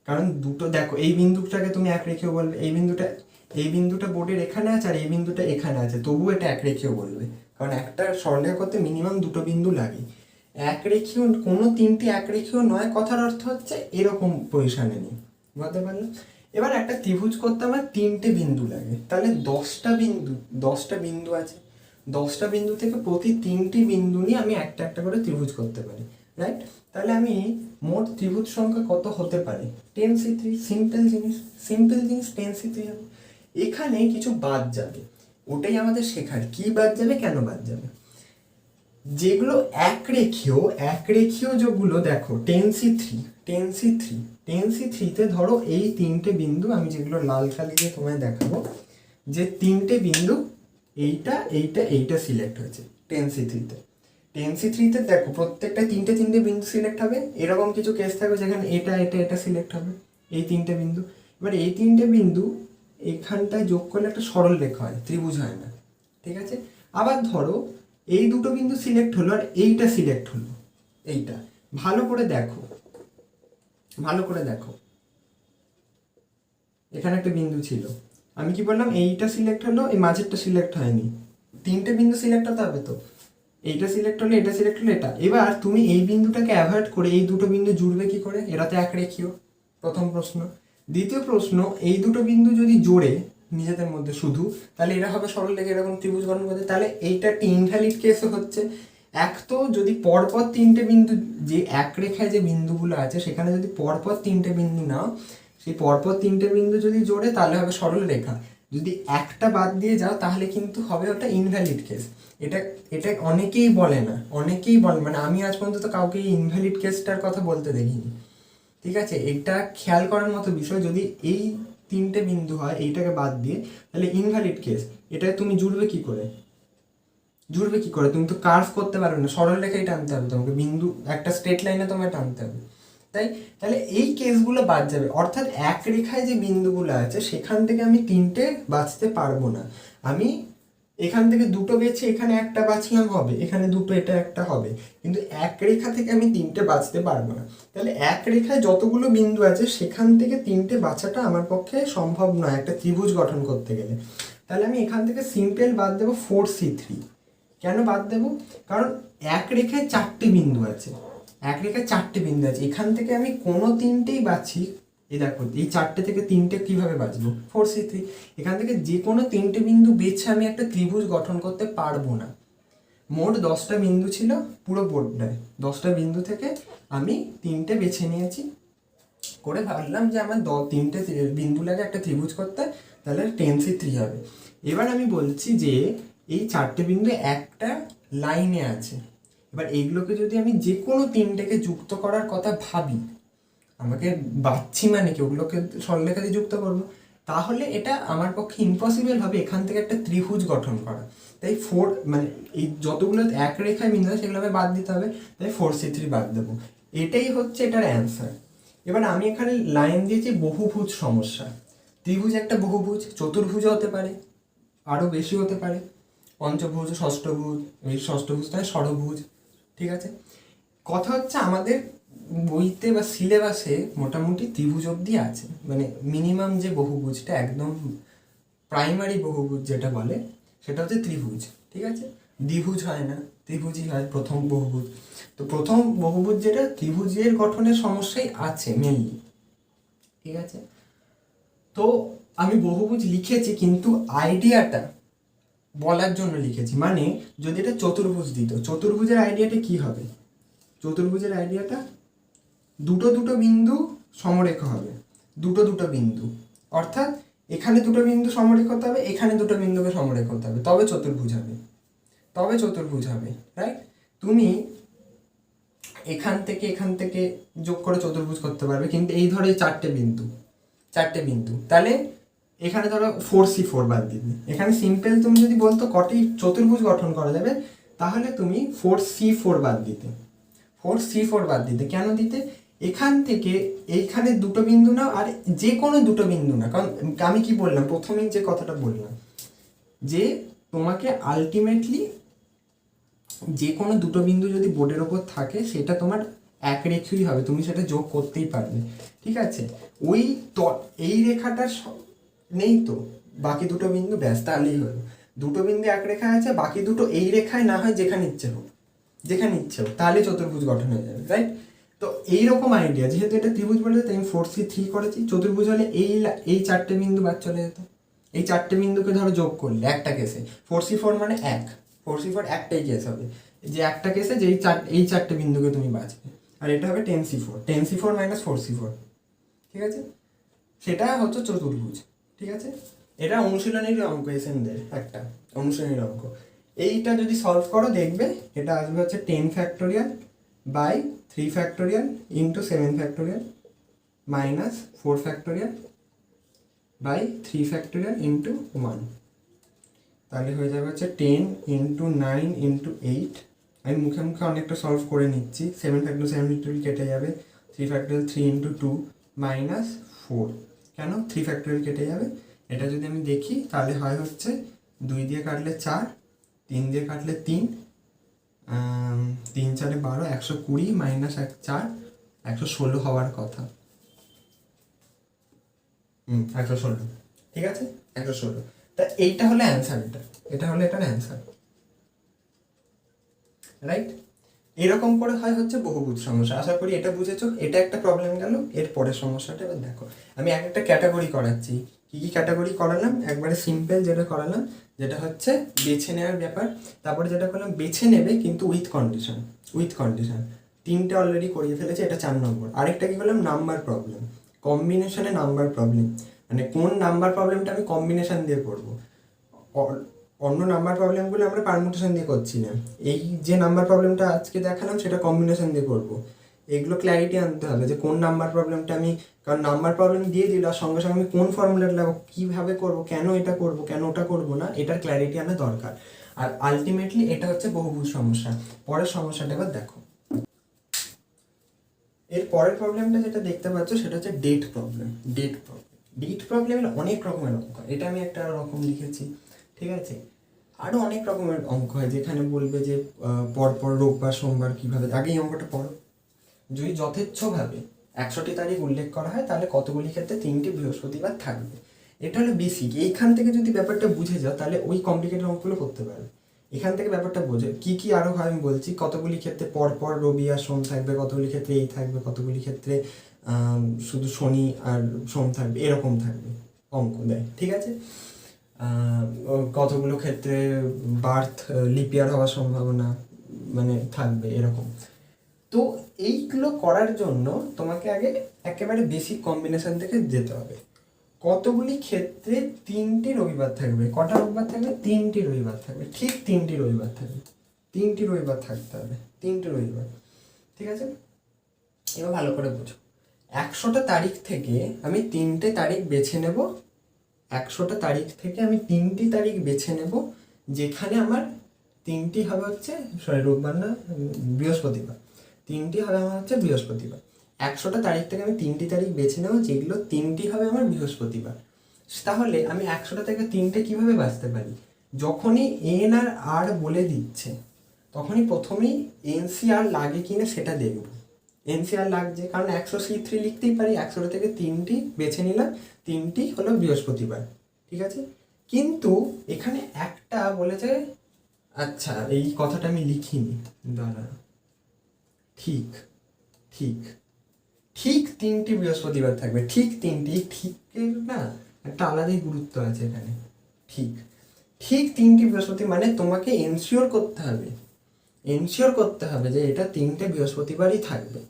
কারণ দুটো, দেখো এই বিন্দুটাকে তুমি একরেখীয় বলবে, এই বিন্দুটা বোর্ডের এখানে আছে আর এই বিন্দুটা এখানে আছে, তবুও এটা একরেখীয় বলবে, কারণ একটা সরলরেখা করতে মিনিমাম দুটো বিন্দু লাগে। একরেখীয়, কোনো 3টি একরেখীয় নয় কথার অর্থ হচ্ছে এরকম পজিশনে নেই, বুঝতে পারলে। এবার একটা ত্রিভুজ করতে আমার 3টে বিন্দু লাগে, তাহলে 10টা বিন্দু আছে, 10টা বিন্দু থেকে প্রতি 3টি বিন্দু নিয়ে আমি একটা একটা করে ত্রিভুজ করতে পারি, রাইট। তাহলে আমি মোট ত্রিভুজ সংখ্যা কত হতে পারে, 10C3। সিম্পল জিনিস 10C3 হবে। এখানে কিছু বাদ যাবে, ওটাই আমাদের শেখার, কি বাদ যাবে, কেন বাদ যাবে। যেগুলো একরেখীয় যেগুলো, দেখো 10C3তে ধরো এই 3টে বিন্দু, আমি যেগুলো লাল কালি দিয়ে তোমায় দেখাবো, যে 3টে বিন্দু এইটা সিলেক্ট হয়েছে 10C3তে দেখো প্রত্যেকটা 3টে বিন্দু সিলেক্ট হবে। এরকম কিছু কেস থাকবে যেখানে এটা সিলেক্ট হবে, এই 3টে বিন্দু। এবার এই 3টে বিন্দু এখানটায় যোগ করলে একটা সরল রেখা হয়, ত্রিভুজ হয় না, ঠিক আছে। আবার ধরো এই দুটো বিন্দু সিলেক্ট হলো আর এইটা সিলেক্ট হলো, এইটা ভালো করে দেখো, এখানে একটা বিন্দু ছিল, আমি কি বললাম, এইটা সিলেক্ট হলো, এই মাঝেরটা সিলেক্ট হয়নি, 3টে বিন্দু সিলেক্ট হতে হবে, তো এইটা সিলেক্ট হলো, এটা সিলেক্ট হলো, এটা। এবার তুমি এই বিন্দুটাকে অ্যাভয়েড করে এই দুটো বিন্দু জুড়বে কি করে, এরা তো একরেখীয়, প্রথম প্রশ্ন। দ্বিতীয় প্রশ্ন, এই দুটো বিন্দু যদি জোড়ে নিজেদের মধ্যে শুধু, তাহলে এরা হবে সরলরেখা, এরকম ত্রিভুজ গঠন করতে, তাহলে এইটা একটা ইনভ্যালিড কেসও হচ্ছে। এক তো যদি পরপর তিনটে বিন্দু, যে এক রেখায় যে বিন্দুগুলো আছে সেখানে যদি পরপর তিনটে বিন্দু নাও, সেই পরপর তিনটে বিন্দু যদি জোড়ে তাহলে হবে সরল রেখা। যদি একটা বাদ দিয়ে যাও তাহলে কিন্তু হবে ওটা ইনভ্যালিড কেস। এটা এটা অনেকেই বলে না, অনেকেই বলে, মানে আমি আজ পর্যন্ত তো কাউকে ইনভ্যালিড কেসটার কথা বলতে দেখিনি। ঠিক আছে, এটা খেয়াল করার মতো বিষয়। যদি এই তিনটে বিন্দু হয় এইটাকে বাদ দিয়ে, তাহলে ইনভ্যালিড কেস। এটা তুমি জুড়বে কি করে? জুড়বে কি করে? তুমি তো কার্ভ করতে পারবে না, সরল রেখাই টানতে হবে তোমাকে, বিন্দু একটা স্ট্রেট লাইনে তোমায় টানতে হবে। তাহলে এই কেসগুলো বাদ যাবে, অর্থাৎ এক রেখায় যে বিন্দুগুলো আছে সেখান থেকে আমি তিনটে বাঁচতে পারবো না। আমি এখান থেকে দুটো বেছে এখানে একটা বাঁচলাম হবে, এখানে দুটো এটা একটা হবে, কিন্তু এক রেখা থেকে আমি তিনটে বাঁচতে পারবো না। তাহলে এক রেখায় যতগুলো বিন্দু আছে সেখান থেকে তিনটে বাঁচাটা আমার পক্ষে সম্ভব নয় একটা ত্রিভুজ গঠন করতে গেলে। তাহলে আমি এখান থেকে সিম্পল বাদ দেবো 4C3। কেন বাদ দেবো? কারণ এক রেখায় চারটে বিন্দু আছে, এক রেখায় চারটে বিন্দু আছে, এখান থেকে আমি কোনো তিনটেই বাছি। এই দেখো, এই চারটে থেকে তিনটে কিভাবে বাঁচবো? 4C3। এখান থেকে যে কোনো তিনটে বিন্দু বেছে আমি একটা ত্রিভুজ গঠন করতে পারবো না। মোট 10টা বিন্দু ছিল পুরো বোর্ডটায়, 10টা বিন্দু থেকে আমি তিনটে বেছে নিয়েছি, করে ভাবলাম যে আমার তিনটে বিন্দু লাগে একটা ত্রিভুজ করতে, তাহলে 10C3 হবে। এবার আমি বলছি যে এই চারটে বিন্দু একটা লাইনে আছে, এবার এইগুলোকে যদি আমি যে কোনো তিনটেকে যুক্ত করার কথা ভাবি, আমাকে বাচ্ছি মানে কি ওগুলোকে সরলরেখা দিয়ে যুক্ত করবো, তাহলে এটা আমার পক্ষে ইম্পসিবল হবে এখান থেকে একটা ত্রিভুজ গঠন করা। তাই মানে এই যতগুলো এক রেখায় বিন্দু সেগুলো আমাকে বাদ দিতে হবে, তাই 4C3 বাদ দেবো। এটাই হচ্ছে এটার অ্যান্সার। এবার আমি এখানে লাইন দিয়েছি বহুভুজ সমস্যা। ত্রিভুজ একটা বহুভুজ, চতুর্ভুজও হতে পারে, আরও বেশি হতে পারে, পঞ্চভুজ, ষষ্ঠভুজ, এই ষষ্ঠভুজ তাই ষড়ভুজ। ঠিক আছে, কথা হচ্ছে আমাদের বইতে বা সিলেবাসে মোটামুটি ত্রিভুজ অবধি আছে, মানে মিনিমাম যে বহুভুজটা একদম প্রাইমারি বহুভুজ যেটা বলে সেটা হচ্ছে ত্রিভুজ। ঠিক আছে, দ্বিভুজ হয় না, ত্রিভুজই হয় প্রথম বহুভুজ। তো প্রথম বহুভুজ যেটা, ত্রিভুজের গঠনের সমস্যাই আছে মেনলি। ঠিক আছে, তো আমি বহুভুজ লিখেছি কিন্তু আইডিয়াটা বলার জন্য লিখেছি, মানে যদি এটা চতুর্ভুজ দিত, চতুর্ভুজের আইডিয়াটা কি হবে? চতুর্ভুজের আইডিয়াটা দুটো দুটো বিন্দু সমরেখা হবে, দুটো দুটো বিন্দু, অর্থাৎ এখানে দুটো বিন্দু সমরেখ হতে হবে, এখানে দুটো বিন্দুকে সমরেখ হতে হবে, তবে চতুর্ভুজ হবে, তবে চতুর্ভুজ হবে। রাইট? তুমি এখান থেকে যোগ করে চতুর্ভুজ করতে পারবে, কিন্তু এই ধরো চারটে বিন্দু, তাহলে এখানে ধরো 4C4 বাদ দিবে। এখানে সিম্পল তুমি যদি বলতো কটি চতুর্ভুজ গঠন করা যাবে, তাহলে তুমি 4C4 বাদ দিতে। 4C4 বাদ দিতে কেন দিতে? এখান থেকে এইখানে দুটো বিন্দু নাও, আর যে কোনো দুটো বিন্দু না, কারণ আমি কি বললাম প্রথমেই যে কথাটা বললাম, যে তোমাকে আলটিমেটলি যে কোনো দুটো বিন্দু যদি বোর্ডের ওপর থাকে সেটা তোমার এক রেখাই হবে, তুমি সেটা যোগ করতেই পারবে। ঠিক আছে, ওই এই রেখাটা নেই তো, বাকি দুটো বিন্দু ব্যাস, তাহলেই হলো। দুটো বিন্দু এক রেখায় আছে, বাকি দুটো এই রেখায় না হয় যেখানে ইচ্ছে হোক, তাহলে চতুর্ভুজ গঠন হয়ে যাবে। রাইট? তো এইরকম আইডিয়া, যেহেতু এটা ত্রিভুজ বলে তাই আমি 4C3 করেছি। চতুর্ভুজ হলে এই চারটে বিন্দু বাদ চলে যেত, এই চারটে বিন্দুকে ধরো যোগ করলে একটা কেসে 4C4 মানে 4C4 একটাই কেস হবে, যে একটা কেসে যে এই চারটে বিন্দুকে তুমি বাঁচবে, আর এটা হবে 10C4 মাইনাস 4C4। ঠিক আছে, সেটা হচ্ছে চতুর্ভুজ। ঠিক আছে, এটা অনুশীলনীর অঙ্ক, এসএনদের একটা অনুশীলনীর অঙ্ক। এইটা যদি সলভ করো দেখবে এটা আসবে হচ্ছে 10 factorial by 3 factorial into 7 factorial minus 4 factorial by 3 factorial into 1। তাহলে হয়ে যাবে হচ্ছে 10 ইন্টু 9 ইন্টু 8। আমি মুখে মুখে অনেকটা সলভ করে নিচ্ছি। 7 ফ্যাক্টোরিয়াল কেটে যাবে, 3 ফ্যাক্টোরিয়াল 3 ইন্টু 2 মাইনাস 4। কেন 3 ফ্যাক্টোরিয়াল কেটে যাবে? এটা যদি আমি দেখি তাহলে হয় হচ্ছে 2 দিয়ে কাটলে 4, 3 দিয়ে কাটলে 3, 3 4 12, 120 মাইনাস 4, 116 হওয়ার কথা। 116। ঠিক আছে, 116। তা এইটা হলো অ্যান্সার, এটা হলো এটার অ্যান্সার। রাইট? এরকম করে হয় হচ্ছে বহুভুজ সমস্যা। আশা করি এটা বুঝেছো। এটা একটা প্রবলেম গেল। এর পরের সমস্যাটা এবার দেখো, আমি এক একটা ক্যাটাগরি করাচ্ছি, কী কী ক্যাটাগরি করালাম, একবারে সিম্পল যেটা করালাম যেটা হচ্ছে বেছে নেওয়ার ব্যাপার, তারপরে যেটা করলাম বেছে নেবে কিন্তু উইথ কন্ডিশন 3টে অলরেডি করিয়ে ফেলেছে, এটা 4 নম্বর। আরেকটা কী করলাম, নাম্বার প্রবলেম, কম্বিনেশনে নাম্বার প্রবলেম, মানে কোন নাম্বার প্রবলেমটা আমি কম্বিনেশন দিয়ে করবো। অন্য নাম্বার প্রবলেমগুলো আমরা পারমুটেশন দিয়ে করছি না, এই যে নাম্বার প্রবলেমটা আজকে দেখালাম সেটা কম্বিনেশন দিয়ে করবো। এগুলো ক্ল্যারিটি আনতে হবে যে কোন নাম্বার প্রবলেমটা আমি, কারণ নাম্বার প্রবলেম দিয়ে দিল আর সঙ্গে সঙ্গে আমি কোন ফর্মুলাটা লাগাবো, কীভাবে করবো, কেন এটা করবো, কেন ওটা করবো না, এটার ক্ল্যারিটি আনা দরকার। আর আলটিমেটলি এটা হচ্ছে বহুভুজ সমস্যা। পরের সমস্যাটা এবার দেখো। এর পরের প্রবলেমটা যেটা দেখতে পাচ্ছ সেটা হচ্ছে ডেট প্রবলেমের অনেক রকমের অঙ্ক, এটা আমি একটা রকম লিখেছি, ঠিক আছে। আরও অনেক রকমের অঙ্ক হয় যেখানে বলবে যে পরপর রোববার সোমবার কীভাবে, আগে এই অঙ্কটা পড়ো। যদি যথেচ্ছভাবে 100টি তারিখ উল্লেখ করা হয় তাহলে কতগুলি ক্ষেত্রে 3টি বৃহস্পতিবার থাকবে। এটা হলো বেসিক। এইখান থেকে যদি ব্যাপারটা বুঝে যাও তাহলে ওই কমপ্লিকেটেড অঙ্কগুলো করতে পারবে। এখান থেকে ব্যাপারটা বোঝে কী কী আরও হয় আমি বলছি। কতগুলি ক্ষেত্রে পরপর রবি আর সোম থাকবে, কতগুলি ক্ষেত্রে এই থাকবে, কতগুলি ক্ষেত্রে শুধু শনি আর সোম থাকবে, এরকম থাকবে অঙ্ক দেয়, ঠিক আছে। কতগুলো ক্ষেত্রে বার্থ লিপিয়ার হওয়ার সম্ভাবনা মানে থাকবে, এরকম। তো এইগুলো করার জন্য তোমাকে আগে একেবারে বেসিক কম্বিনেশন থেকে যেতে হবে। কতগুলি ক্ষেত্রে 3টি রবিবার থাকবে, কটা রবিবার থাকবে, 3টি রবিবার থাকবে, ঠিক 3টি রবিবার থাকবে, 3টি রবিবার থাকতে হবে, 3টে রবিবার, ঠিক আছে। এবার ভালো করে বুঝো, 100টা তারিখ থেকে আমি 3টে তারিখ বেছে নেব, 100টা তারিখ থেকে আমি 3টি তারিখ বেছে নেব যেখানে আমার 3টি হবে হচ্ছে রোববার না বৃহস্পতিবার, 3টি হবে আমার হচ্ছে বৃহস্পতিবার। 100টা তারিখ থেকে আমি 3টি তারিখ বেছে নেব যেগুলো 3টি হবে আমার বৃহস্পতিবার। তাহলে আমি 100টা থেকে 3টে কীভাবে বাঁচতে পারি, যখনই এন আর আর বলে দিচ্ছে তখনই প্রথমেই এনসিআর লাগে কিনা সেটা দেখব। এনসিআর লাগছে কারণ 100C3 লিখতেই পারি, 100টা থেকে 3টি বেছে নিলাম, 3টি হলো বৃহস্পতিবার, ঠিক আছে। কিন্তু এখানে একটা বলেছে, আচ্ছা এই কথাটা আমি লিখিনি, দাঁড়া, ঠিক ঠিক ঠিক 3টি বৃহস্পতিবার থাকবে, ঠিক 3টি, ঠিকের না একটা আলাদাই গুরুত্ব আছে এখানে। ঠিক ঠিক 3টি বৃহস্পতি মানে তোমাকে এনশিওর করতে হবে যে এটা 3টে বৃহস্পতিবারই থাকবে,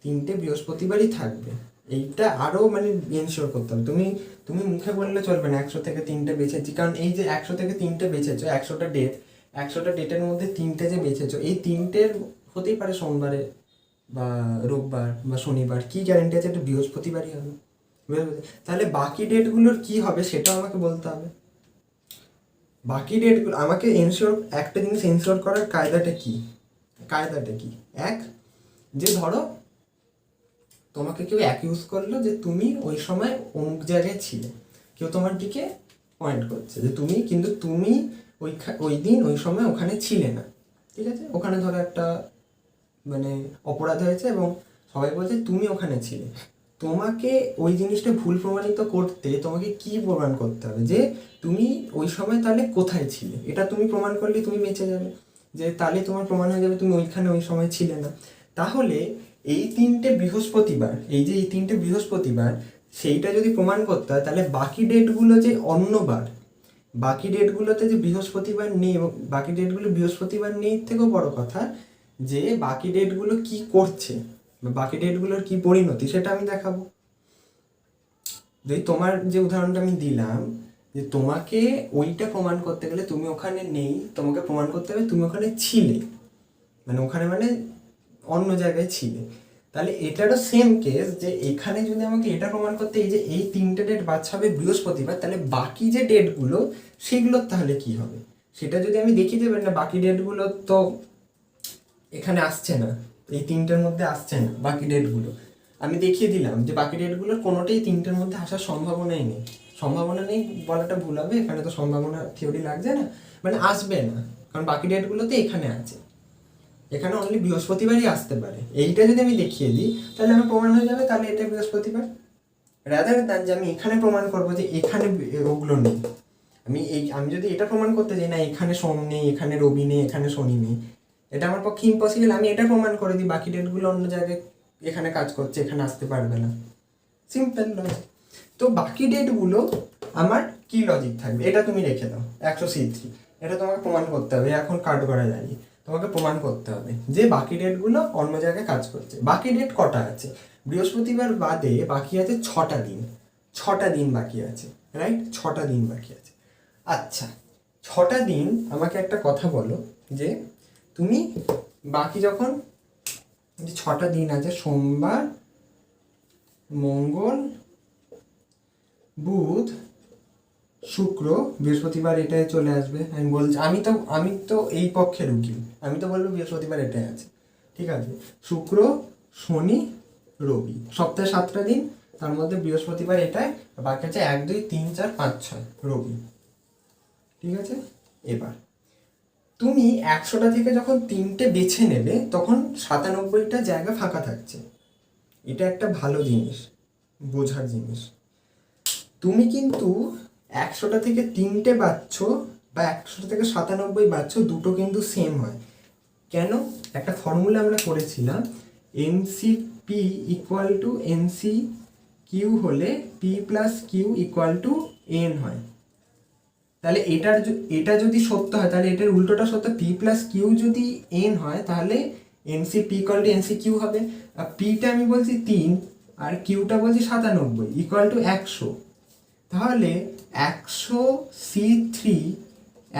3টে বৃহস্পতিবারই থাকবে। এইটা আরও মানে এনশিওর করতে হবে। তুমি মুখে বললে চলবে না 100 থেকে 3টে বেছেছি, কারণ এই যে 100 থেকে 3টে বেছেছো, 100টা ডেটের মধ্যে 3টে যে বেছেছো, এই 3টের হতেই পারে সোমবারে বা রোববার বা শনিবার, কি গ্যারেন্টি আছে এটা বৃহস্পতিবারই হবে। তাহলে বাকি ডেটগুলোর কি হবে সেটাও আমাকে বলতে হবে। বাকি ডেটগুলো আমাকে এনশিওর, একটা জিনিস এনশিওর করার কায়দাটা কি, এক, যে ধরো তোমাকে কেউ অ্যাকিউজ করলো যে তুমি ওই সময় অমুক জায়গায় ছিলে, কেউ তোমার দিকে পয়েন্ট করছে যে তুমি ওই দিন ওই সময় ওখানে ছিলে না, ঠিক আছে। ওখানে ধরো একটা মানে অপরাধ হয়েছে এবং সবাই বলছে তুমি ওখানে ছিলে। তোমাকে ওই জিনিসটা ভুল প্রমাণিত করতে তোমাকে কি প্রমাণ করতে হবে, যে তুমি ওই সময় তাহলে কোথায় ছিলে, এটা তুমি প্রমাণ করলে তুমি বেঁচে যাবে, যে তাহলে তোমার প্রমাণ হয়ে যাবে তুমি ওইখানে ওই সময় ছিলে না। তাহলে এই 3টে বৃহস্পতিবার, এই 3টে বৃহস্পতিবার, সেইটা যদি প্রমাণ করতে হয় তাহলে বাকি ডেটগুলো যে অন্যবার, বাকি ডেটগুলোতে যে বৃহস্পতিবার নেই, বাকি ডেটগুলো বৃহস্পতিবার নেই থেকেও বড় কথা যে বাকি ডেটগুলো কি করছে, বাকি ডেটগুলোর কি পরিণতি সেটা আমি দেখাবো। যদি তোমার যে উদাহরণটা আমি দিলাম, যে তোমাকে ওইটা প্রমাণ করতে গেলে তুমি ওখানে নেই, তোমাকে প্রমাণ করতে হবে তুমি ওখানে ছিলে, মানে ওখানে মানে অন্য জায়গায় ছিলে। তাহলে এটারও সেম কেস, যে এখানে যদি আমাকে এটা প্রমাণ করতে এই 3টে ডেট বাচ্চা হবে বৃহস্পতিবার, তাহলে বাকি যে ডেটগুলো সেগুলোর তাহলে কি হবে সেটা যদি আমি দেখিয়ে দেবেন না, বাকি ডেটগুলো তো এখানে আসছে না, এই 3টের মধ্যে আসছে না বাকি ডেটগুলো, আমি দেখিয়ে দিলাম যে বাকি ডেটগুলোর কোনোটাই 3টের মধ্যে আসার সম্ভাবনা নেই বলাটা ভুল হবে, এখানে তো সম্ভাবনা থিওরি লাগছে না, মানে আসবে না, কারণ বাকি ডেটগুলোতে এখানে আছে, এখানে অনলি বৃহস্পতিবারই আসতে পারে। এইটা যদি আমি দেখিয়ে দিই তাহলে আমার প্রমাণ হয়ে যাবে তাহলে এটা বৃহস্পতিবার, রাদার দ্যান যে আমি এখানে প্রমাণ করবো যে এখানে ওগুলো নেই। আমি যদি এটা প্রমাণ করতে চাই না এখানে সোম নেই, এখানে রবি নেই, এখানে শনি নেই, এটা আমার পক্ষে ইম্পসিবল। আমি এটা প্রমাণ করে দিই বাকি ডেটগুলো অন্য জায়গায় এখানে কাজ করছে, এখানে আসতে পারবে না, সিম্পল নয়। তো বাকি ডেটগুলো আমার কি লজিক থাকবে এটা তুমি রেখে দাও 100C3, এটা তোমাকে প্রমাণ করতে হবে, এখন কাট করা যায়নি, তোমাকে প্রমাণ করতে হবে যে বাকি ডেটগুলো অন্য জায়গায় কাজ করছে। বাকি ডেট কটা আছে? বৃহস্পতিবার বাদে বাকি আছে 6টা দিন, 6টা দিন বাকি আছে, রাইট? 6টা দিন বাকি আছে। আচ্ছা 6টা দিন আমাকে একটা কথা বলো যে তুমি বাকি যখন যে 6টা দিন আছে, সোমবার, মঙ্গল, বুধ, শুক্র, বৃহস্পতিবার এটাই চলে আসবে। আমি বলছি আমি তো এই পক্ষের উকিল, আমি তো বলবো বৃহস্পতিবার এটাই আছে, ঠিক আছে? শুক্র, শনি, রবি, সপ্তাহে 7টা দিন, তার মধ্যে বৃহস্পতিবার এটাই, বাকি আছে 1 2 3 4 5 6 রবি, ঠিক আছে? এবার তুমি 100টা থেকে যখন 3টে বেছে নেবে তখন 97টা জায়গা ফাঁকা থাকছে। এটা একটা ভালো জিনিস, বোঝার জিনিস। তুমি কিন্তু 100টা থেকে 3টে বাচ্চ বা 100টা থেকে 97 বাচ্চ, দুটো কিন্তু সেম হয়। কেন? একটা ফর্মুলা আমরা করেছিলাম, NCP ইকুয়াল টু NCQ হলে P plus Q equal to N হয়। তাহলে এটা যদি সত্য হয় তাহলে এটার উল্টোটা সত্য, P প্লাস কিউ যদি N হয় তাহলে NCP ইকুয়াল টু NCQ হবে। আর Pটা আমি বলছি 3 আর কিউটা বলছি 97 ইকুয়াল টু 100। তাহলে 100C3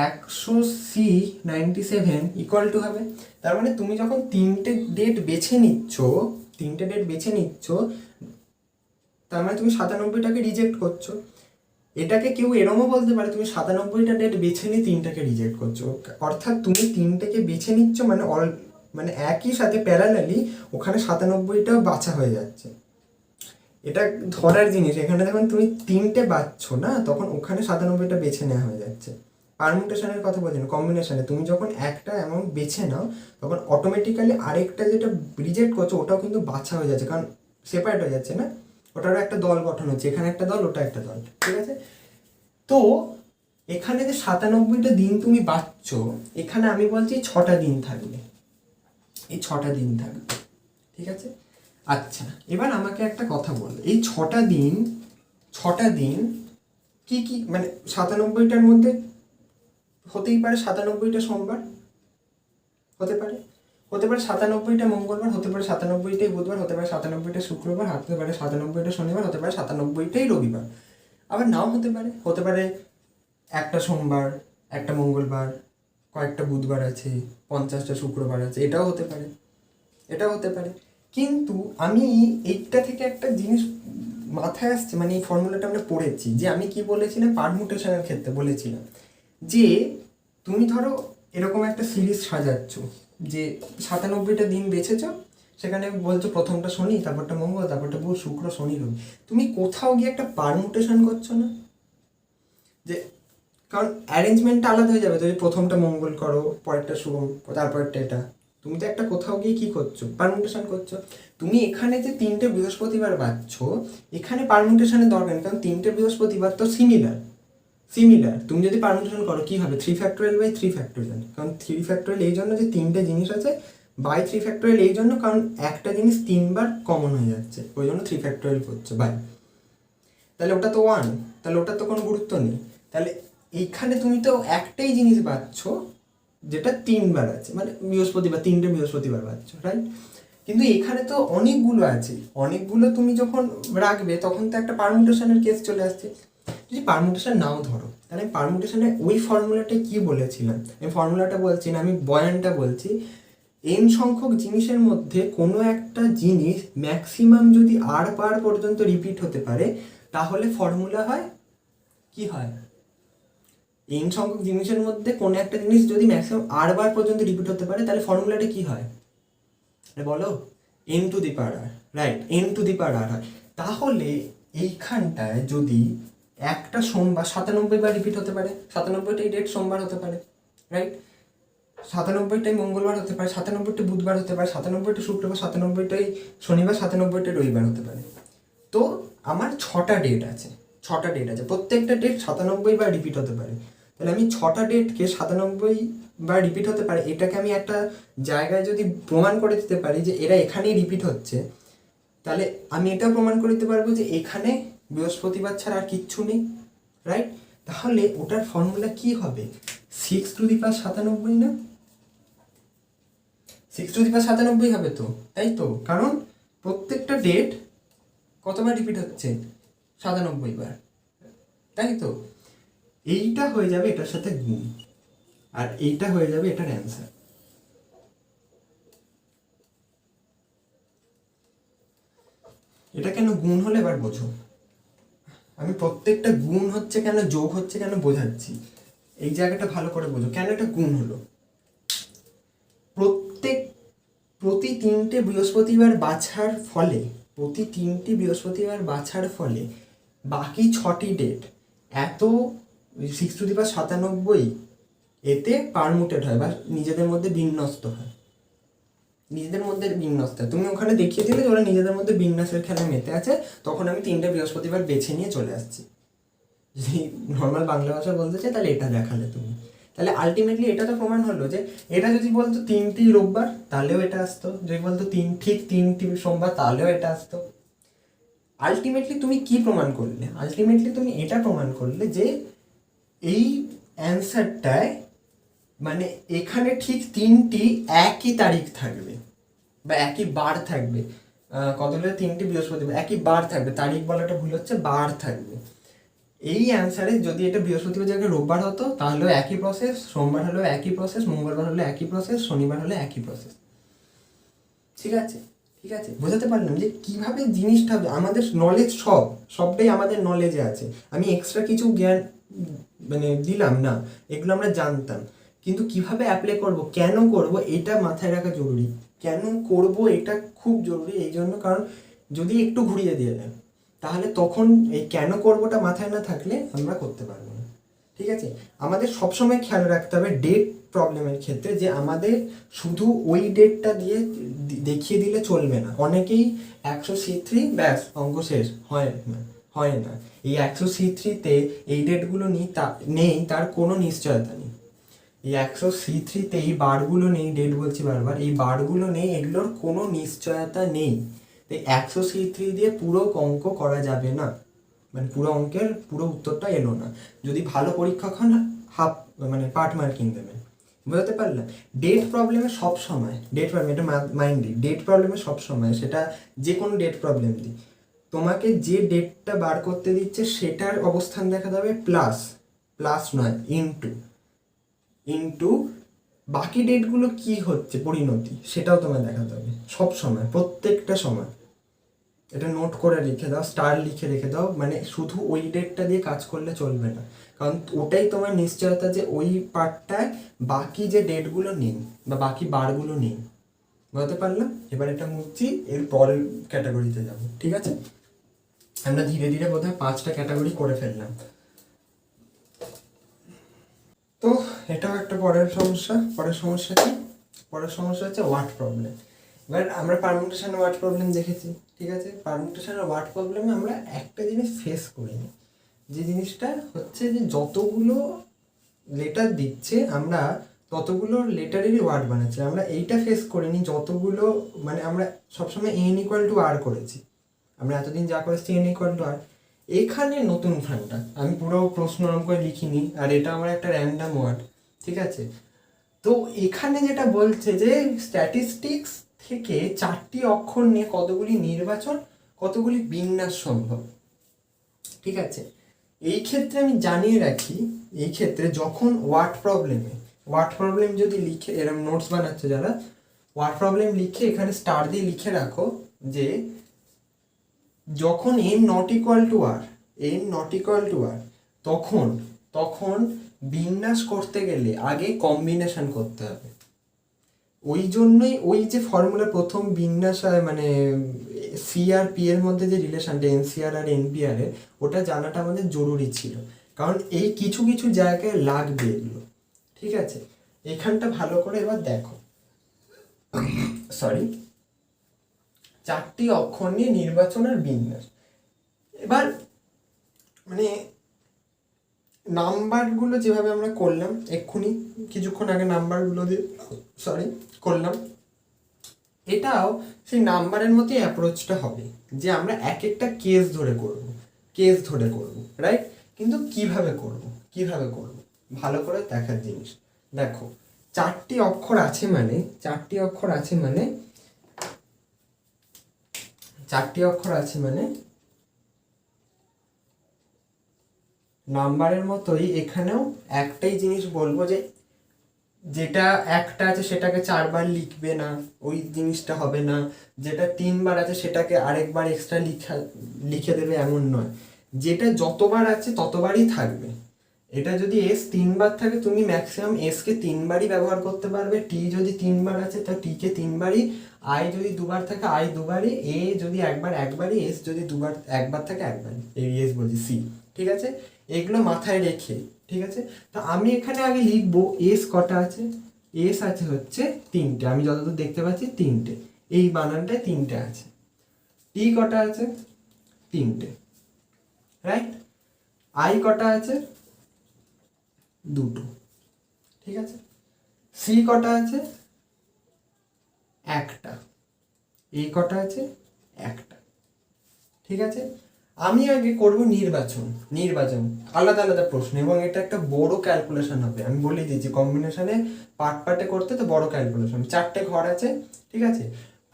100C97 ইকুয়াল টু হবে। তার মানে তুমি যখন 3টে ডেট বেছে নিচ্ছ, তার মানে তুমি 97টাকে রিজেক্ট করছো। এটাকে কেউ এরমও বলতে পারে তুমি 97টা ডেট বেছে নিয়ে 3টাকে রিজেক্ট করছো, অর্থাৎ তুমি 3টাকে বেছে নিচ্ছ মানে একই সাথে প্যারালালি ওখানে 97টাও বাছা হয়ে যাচ্ছে। এটা ধরার জিনিস। এখানে যখন তুমি 3টে বাছছো না, তখন ওখানে 97টা বেছে নেওয়া হয়ে যাচ্ছে। পারমুটেশনের কথা বলছি না, কম্বিনেশনে তুমি যখন একটা অ্যামাউন্ট বেছে নাও তখন অটোমেটিক্যালি আরেকটা যেটা রিজেক্ট করছো ওটাও কিন্তু বাছা হয়ে যাচ্ছে, কারণ সেপারেট হয়ে যাচ্ছে না, ওটারও একটা দল গঠন হচ্ছে, এখানে একটা দল, ওটা একটা দল, ঠিক আছে? তো এখানে যে 97টা দিন তুমি বাছছো, এখানে আমি বলছি 6টা দিন থাকবে, এই 6টা দিন থাকবে, ঠিক আছে? আচ্ছা এবার আমাকে একটা কথা বল, এই 6টা দিন কি কি, মানে 97টার মধ্যে হতেই পারে 97টা সোমবার, হতে পারে 97টা মঙ্গলবার, হতে পারে 97টাই বুধবার, হতে পারে 97টা শুক্রবার, হতে পারে 97টা শনিবার, হতে পারে 97টাই রবিবার, আবার নাও হতে পারে একটা সোমবার, একটা মঙ্গলবার, কয়েকটা বুধবার আছে, 50টা শুক্রবার আছে, এটাও হতে পারে। কিন্তু আমি এইটা থেকে একটা জিনিস মাথায় আসছে, মানে এই ফর্মুলাটা আমরা পড়েছি যে আমি কি বলেছিলাম পারমুটেশনের ক্ষেত্রে বলেছিলাম যে তুমি ধরো এরকম একটা সিরিজ সাজাচ্ছ যে 97টা দিন বেছেছ, সেখানে বলছো প্রথমটা শনি, তারপরটা মঙ্গল, তারপরটা বুধ, শুক্র, শনি, রবি, তুমি কোথাও গিয়ে একটা পারমুটেশন করছো না? যে কারণ অ্যারেঞ্জমেন্টটা আলাদা হয়ে যাবে, যদি প্রথমটা মঙ্গল করো, পরেরটা শুভ, তারপরেরটা এটা, তুমি তো একটা কোথাও গিয়ে কি করছো, পারমুটেশন করছো। তুমি এখানে যে 3টে বৃহস্পতিবার বাছছো, এখানে পারমুটেশনের দরকার নেই, কারণ 3টে বৃহস্পতিবার তো সিমিলার। তুমি যদি পারমুটেশন করো কি হবে, 3 ফ্যাক্টোরিয়াল, কারণ 3 ফ্যাক্টোরিয়াল এই জন্য যে 3টে জিনিস আছে, বাই 3 ফ্যাক্টোরিয়াল এই জন্য কারণ একটা জিনিস 3বার কমন হয়ে যাচ্ছে, ওই জন্য 3 ফ্যাক্টোরিয়াল করছো বাই। তাহলে ওটা তো 1, তাহলে ওটার তো কোনো গুরুত্ব নেই। তাহলে এইখানে তুমি তো একটাই জিনিস বাছছো যেটা 3বার আছে, মানে বৃহস্পতিবার, 3টে বৃহস্পতিবার বাছছো, রাইট? কিন্তু এখানে তো অনেকগুলো আছে, অনেকগুলো তুমি যখন রাখবে তখন তো একটা পারমুটেশনের কেস চলে আসছে। যদি পারমুটেশন নাও ধরো, তাহলে আমি পারমুটেশনের ওই ফর্মুলাটা কি বলেছিলাম, আমি ফর্মুলাটা বলছি না, আমি বয়ানটা বলছি। n সংখ্যক জিনিসের মধ্যে কোনো একটা জিনিস ম্যাক্সিমাম যদি r বার পর্যন্ত রিপিট হতে পারে তাহলে ফর্মুলা হয় কি হয়, n সংখ্যক জিনিসের মধ্যে কোনো একটা জিনিস যদি ম্যাক্সিমাম r বার পর্যন্ত রিপিট হতে পারে তাহলে ফর্মুলাটা কি হয় বলো, n two the power r, right? n two the power r হয়। তাহলে এইখানটায় যদি একটা সোমবার 97বার রিপিট হতে পারে, 97টাই ডেট সোমবার হতে পারে, রাইট? 97টাই মঙ্গলবার হতে পারে, 97টা বুধবার হতে পারে, 97টা শুক্রবার, 97টাই শনিবার, 97টা রবিবার হতে পারে। তো আমার 6টা ডেট আছে, প্রত্যেকটা ডেট 97বার রিপিট হতে পারে। তাহলে আমি 6টা ডেটকে 97বার রিপিট হতে পারে, এটাকে আমি একটা জায়গায় যদি প্রমাণ করে দিতে পারি যে এরা এখানেই রিপিট হচ্ছে, তাহলে আমি এটাও প্রমাণ করে দিতে পারবো যে এখানে বৃহস্পতিবার ছাড়া আর কিচ্ছু নেই, রাইট? তাহলে ওটার ফর্মুলা কি হবে? 6^97 না? 6^97 হবে তো, তাই তো? কারণ প্রত্যেকটা ডেট কতবার রিপিট হচ্ছে? 97 বার, তাই তো? এইটা হয়ে যাবে এটার সাথে গুণ, আর এইটা হয়ে যাবে এটার অ্যান্সার। এটা কেন গুণ হলে এবার বোঝো। আমি প্রত্যেকটা গুণ হচ্ছে কেন, যোগ হচ্ছে কেন বোঝাচ্ছি। এই জায়গাটা ভালো করে বোঝো কেন এটা গুণ হলো। প্রতি 3টে বৃহস্পতিবার বাছার ফলে বাকি 6টি ডেট এত 6^97 এতে পারমুটেড হয় বা নিজেদের মধ্যে বিন্যস্ত হয়। তুমি ওখানে দেখিয়ে দিলে যে ওরা নিজেদের মধ্যে বিন্যাসের খেলা মেতে আছে, তখন আমি 3টে বৃহস্পতিবার বেছে নিয়ে চলে আসছি। যদি নর্মাল বাংলা ভাষা বলতে চাই তাহলে এটা দেখালে তুমি, তাহলে আলটিমেটলি এটা তো প্রমাণ হলো যে এটা যদি বলতো 3টি রোববার তাহলেও এটা আসতো, যদি বলতো ঠিক 3টি সোমবার তাহলেও এটা আসতো। আলটিমেটলি তুমি কি প্রমাণ করলে? আলটিমেটলি তুমি এটা প্রমাণ করলে যে এই অ্যান্সারটায় মানে এখানে ঠিক 3টি একই তারিখ থাকবে বা একই বার থাকবে। কতগুলো 3টি বৃহস্পতিবার একই বার থাকবে, তারিখ বলাটা ভুল হচ্ছে, বার থাকবে। এই অ্যান্সারে যদি এটা বৃহস্পতিবার জায়গায় রোববার হতো তাহলেও একই প্রসেস, সোমবার হলেও একই প্রসেস, মঙ্গলবার হলে একই প্রসেস, শনিবার হলে একই প্রসেস। ঠিক আছে, বোঝাতে পারলাম যে কিভাবে জিনিসটা হবে। আমাদের নলেজ সবটাই আমাদের নলেজে আছে। আমি এক্সট্রা কিছু জ্ঞান মানে দিলাম না, এগুলো আমরা জানতাম, কিন্তু কিভাবে অ্যাপ্লাই করব, কেন করব, এটা মাথায় রাখা জরুরি। কেন করব এটা খুব জরুরি এই জন্য, কারণ যদি একটু ঘুরিয়ে দিয়ে দেয় তাহলে তখন এই কেন করবোটা মাথায় না থাকলে আমরা করতে পারবো না। ঠিক আছে, আমাদের সবসময় খেয়াল রাখতে হবে ডেট প্রবলেমের ক্ষেত্রে যে আমাদের শুধু ওই ডেটটা দিয়ে দেখিয়ে দিলে চলবে না। অনেকেই 100C3 ব্যাস অঙ্ক শেষ হয় না। এই 100C3-তে এই ডেটগুলো নেই তার কোনো নিশ্চয়তা নেই। এই 100C3-তে এই বারগুলো নেই, ডেট বলছি বারবার, এই বারগুলো নেই, এগুলোর কোনো নিশ্চয়তা নেই। তাই 100C3 দিয়ে পুরো অঙ্ক করা যাবে না, মানে পুরো অঙ্কের পুরো উত্তরটা এলো না। যদি ভালো পরীক্ষক হন পার্ট মার্কিং দেবেন। বুঝতে পারলাম? ডেট প্রবলেমে সবসময় এটা মাইন্ডলি ডেট প্রবলেমে সবসময়, সেটা যে কোনো ডেট প্রবলেম দিই, তোমাকে যে ডেটটা বার করতে দিচ্ছে সেটার অবস্থান দেখাতে হবে, প্লাস নয় ইন্টু বাকি ডেটগুলো কি হচ্ছে পরিণতি সেটাও তোমায় দেখাতে হবে সব সময়, প্রত্যেকটা সময়। এটা নোট করে রেখে দাও, স্টার লিখে রেখে দাও, মানে শুধু ওই ডেটটা দিয়ে কাজ করলে চলবে না, কারণ ওটাই তোমার নিশ্চয়তা যে ওই পার্টটায় বাকি যে ডেটগুলো নেই বা বাকি বারগুলো নেই। বুঝতে পারলাম? এবার এটা মুছছি, এর পরের ক্যাটাগরিতে যাব। ঠিক আছে, আমরা ধীরে ধীরে বোধহয় 5টা ক্যাটাগরি করে ফেললাম। তো এটাও একটা পরের সমস্যা কি? পরের সমস্যা হচ্ছে ওয়ার্ড প্রবলেম। এবার আমরা পারমুটেশন ওয়ার্ড প্রবলেম দেখেছি, ঠিক আছে? পারমুটেশন ওয়ার্ড প্রবলেমে আমরা একটা জিনিস ফেস করিনি, যে জিনিসটা হচ্ছে যে যতগুলো লেটার দিচ্ছে আমরা ততগুলো লেটারেরই ওয়ার্ড বানাচ্ছি। আমরা এইটা ফেস করিনি, যতগুলো মানে আমরা সবসময় n=r করেছি, আমরা এতদিন যা করেছি n=r। এখানে নতুন ফান্ডা, আমি পুরো প্রশ্ন করে লিখিনি, আর এটা আমার একটা র্যান্ডাম ওয়ার্ড, ঠিক আছে? তো এখানে যেটা বলছে যে স্ট্যাটিস্টিক্স থেকে 4টি অক্ষর নিয়ে কতগুলি নির্বাচন, কতগুলি বিন্যাস সম্ভব। ঠিক আছে, এই ক্ষেত্রে আমি জানিয়ে রাখি, এই ক্ষেত্রে যখন ওয়ার্ড প্রবলেম যদি লিখে, এরকম নোটস বানাচ্ছে যারা, ওয়ার্ড প্রবলেম লিখে এখানে স্টার দিয়ে লিখে রাখো যে যখন n=r তখন বিন্যাস করতে গেলে আগে কম্বিনেশন করতে হবে। ওই জন্যই ওই যে ফর্মুলা প্রথম বিন্যাস মানে সি আর পি এর মধ্যে যে রিলেশনটা এনসিআর আর এনপিআর এর, ওটা জানাটা আমাদের জরুরি ছিল, কারণ এই কিছু কিছু জায়গায় লাগবে এগুলো। ঠিক আছে, এখানটা ভালো করে এবার দেখো, 4টি অক্ষর নিয়ে নির্বাচন আর বিন্যাস। এবার মানে নাম্বারগুলো যেভাবে আমরা করলাম এক্ষুনি কিছুক্ষণ আগে নাম্বারগুলো দিয়ে করলাম, এটাও সেই নাম্বারের মতোই অ্যাপ্রোচটা হবে, যে আমরা এক একটা কেস ধরে করব। কেস ধরে করব, রাইট? কিন্তু কিভাবে করব ভালো করে দেখার জিনিস। দেখো, চারটি অক্ষর আছে মানে নাম্বারের মতোই এখানেও একটাই জিনিস বলবো, যে যেটা একটা আছে সেটাকে 4 বার লিখবে না, ওই জিনিসটা হবে না। যেটা 3 বার আছে সেটাকে আরেকবার এক্সট্রা লিখে দেবে, এমন নয়। যেটা যতবার আছে ততবারই থাকবে। এটা যদি এস 3 বার থাকে, তুমি ম্যাক্সিমাম এসকে 3বারই ব্যবহার করতে পারবে। টি যদি 3 বার আছে তো টিকে 3বারই, আই যদি 2বার থাকে আই 2বারই, এ যদি একবারই, এস যদি 1বার থাকে একবারই। এই এস বলছি, সি, ঠিক আছে? এগুলো মাথায় রেখে, ঠিক আছে? তো আমি এখানে আগে লিখবো এস কটা আছে। এস আছে হচ্ছে 3টে, আমি যতদূর দেখতে পাচ্ছি 3টে, এই বানানটায় 3টে আছে। টি কটা আছে? 3টে, রাইট? আই কটা আছে? 2টো, ঠিক আছে? সি কটা আছে? 1টা। এই কটা আছে? 1টা, ঠিক আছে? আমি আগে করব নির্বাচন, আলাদা আলাদা প্রশ্ন, এবং এটা একটা বড় ক্যালকুলেশন হবে। আমি বলে দিয়েছি কম্বিনেশনে পার্টে করতে তো বড় ক্যালকুলেশন। 4টে ঘর আছে, ঠিক আছে?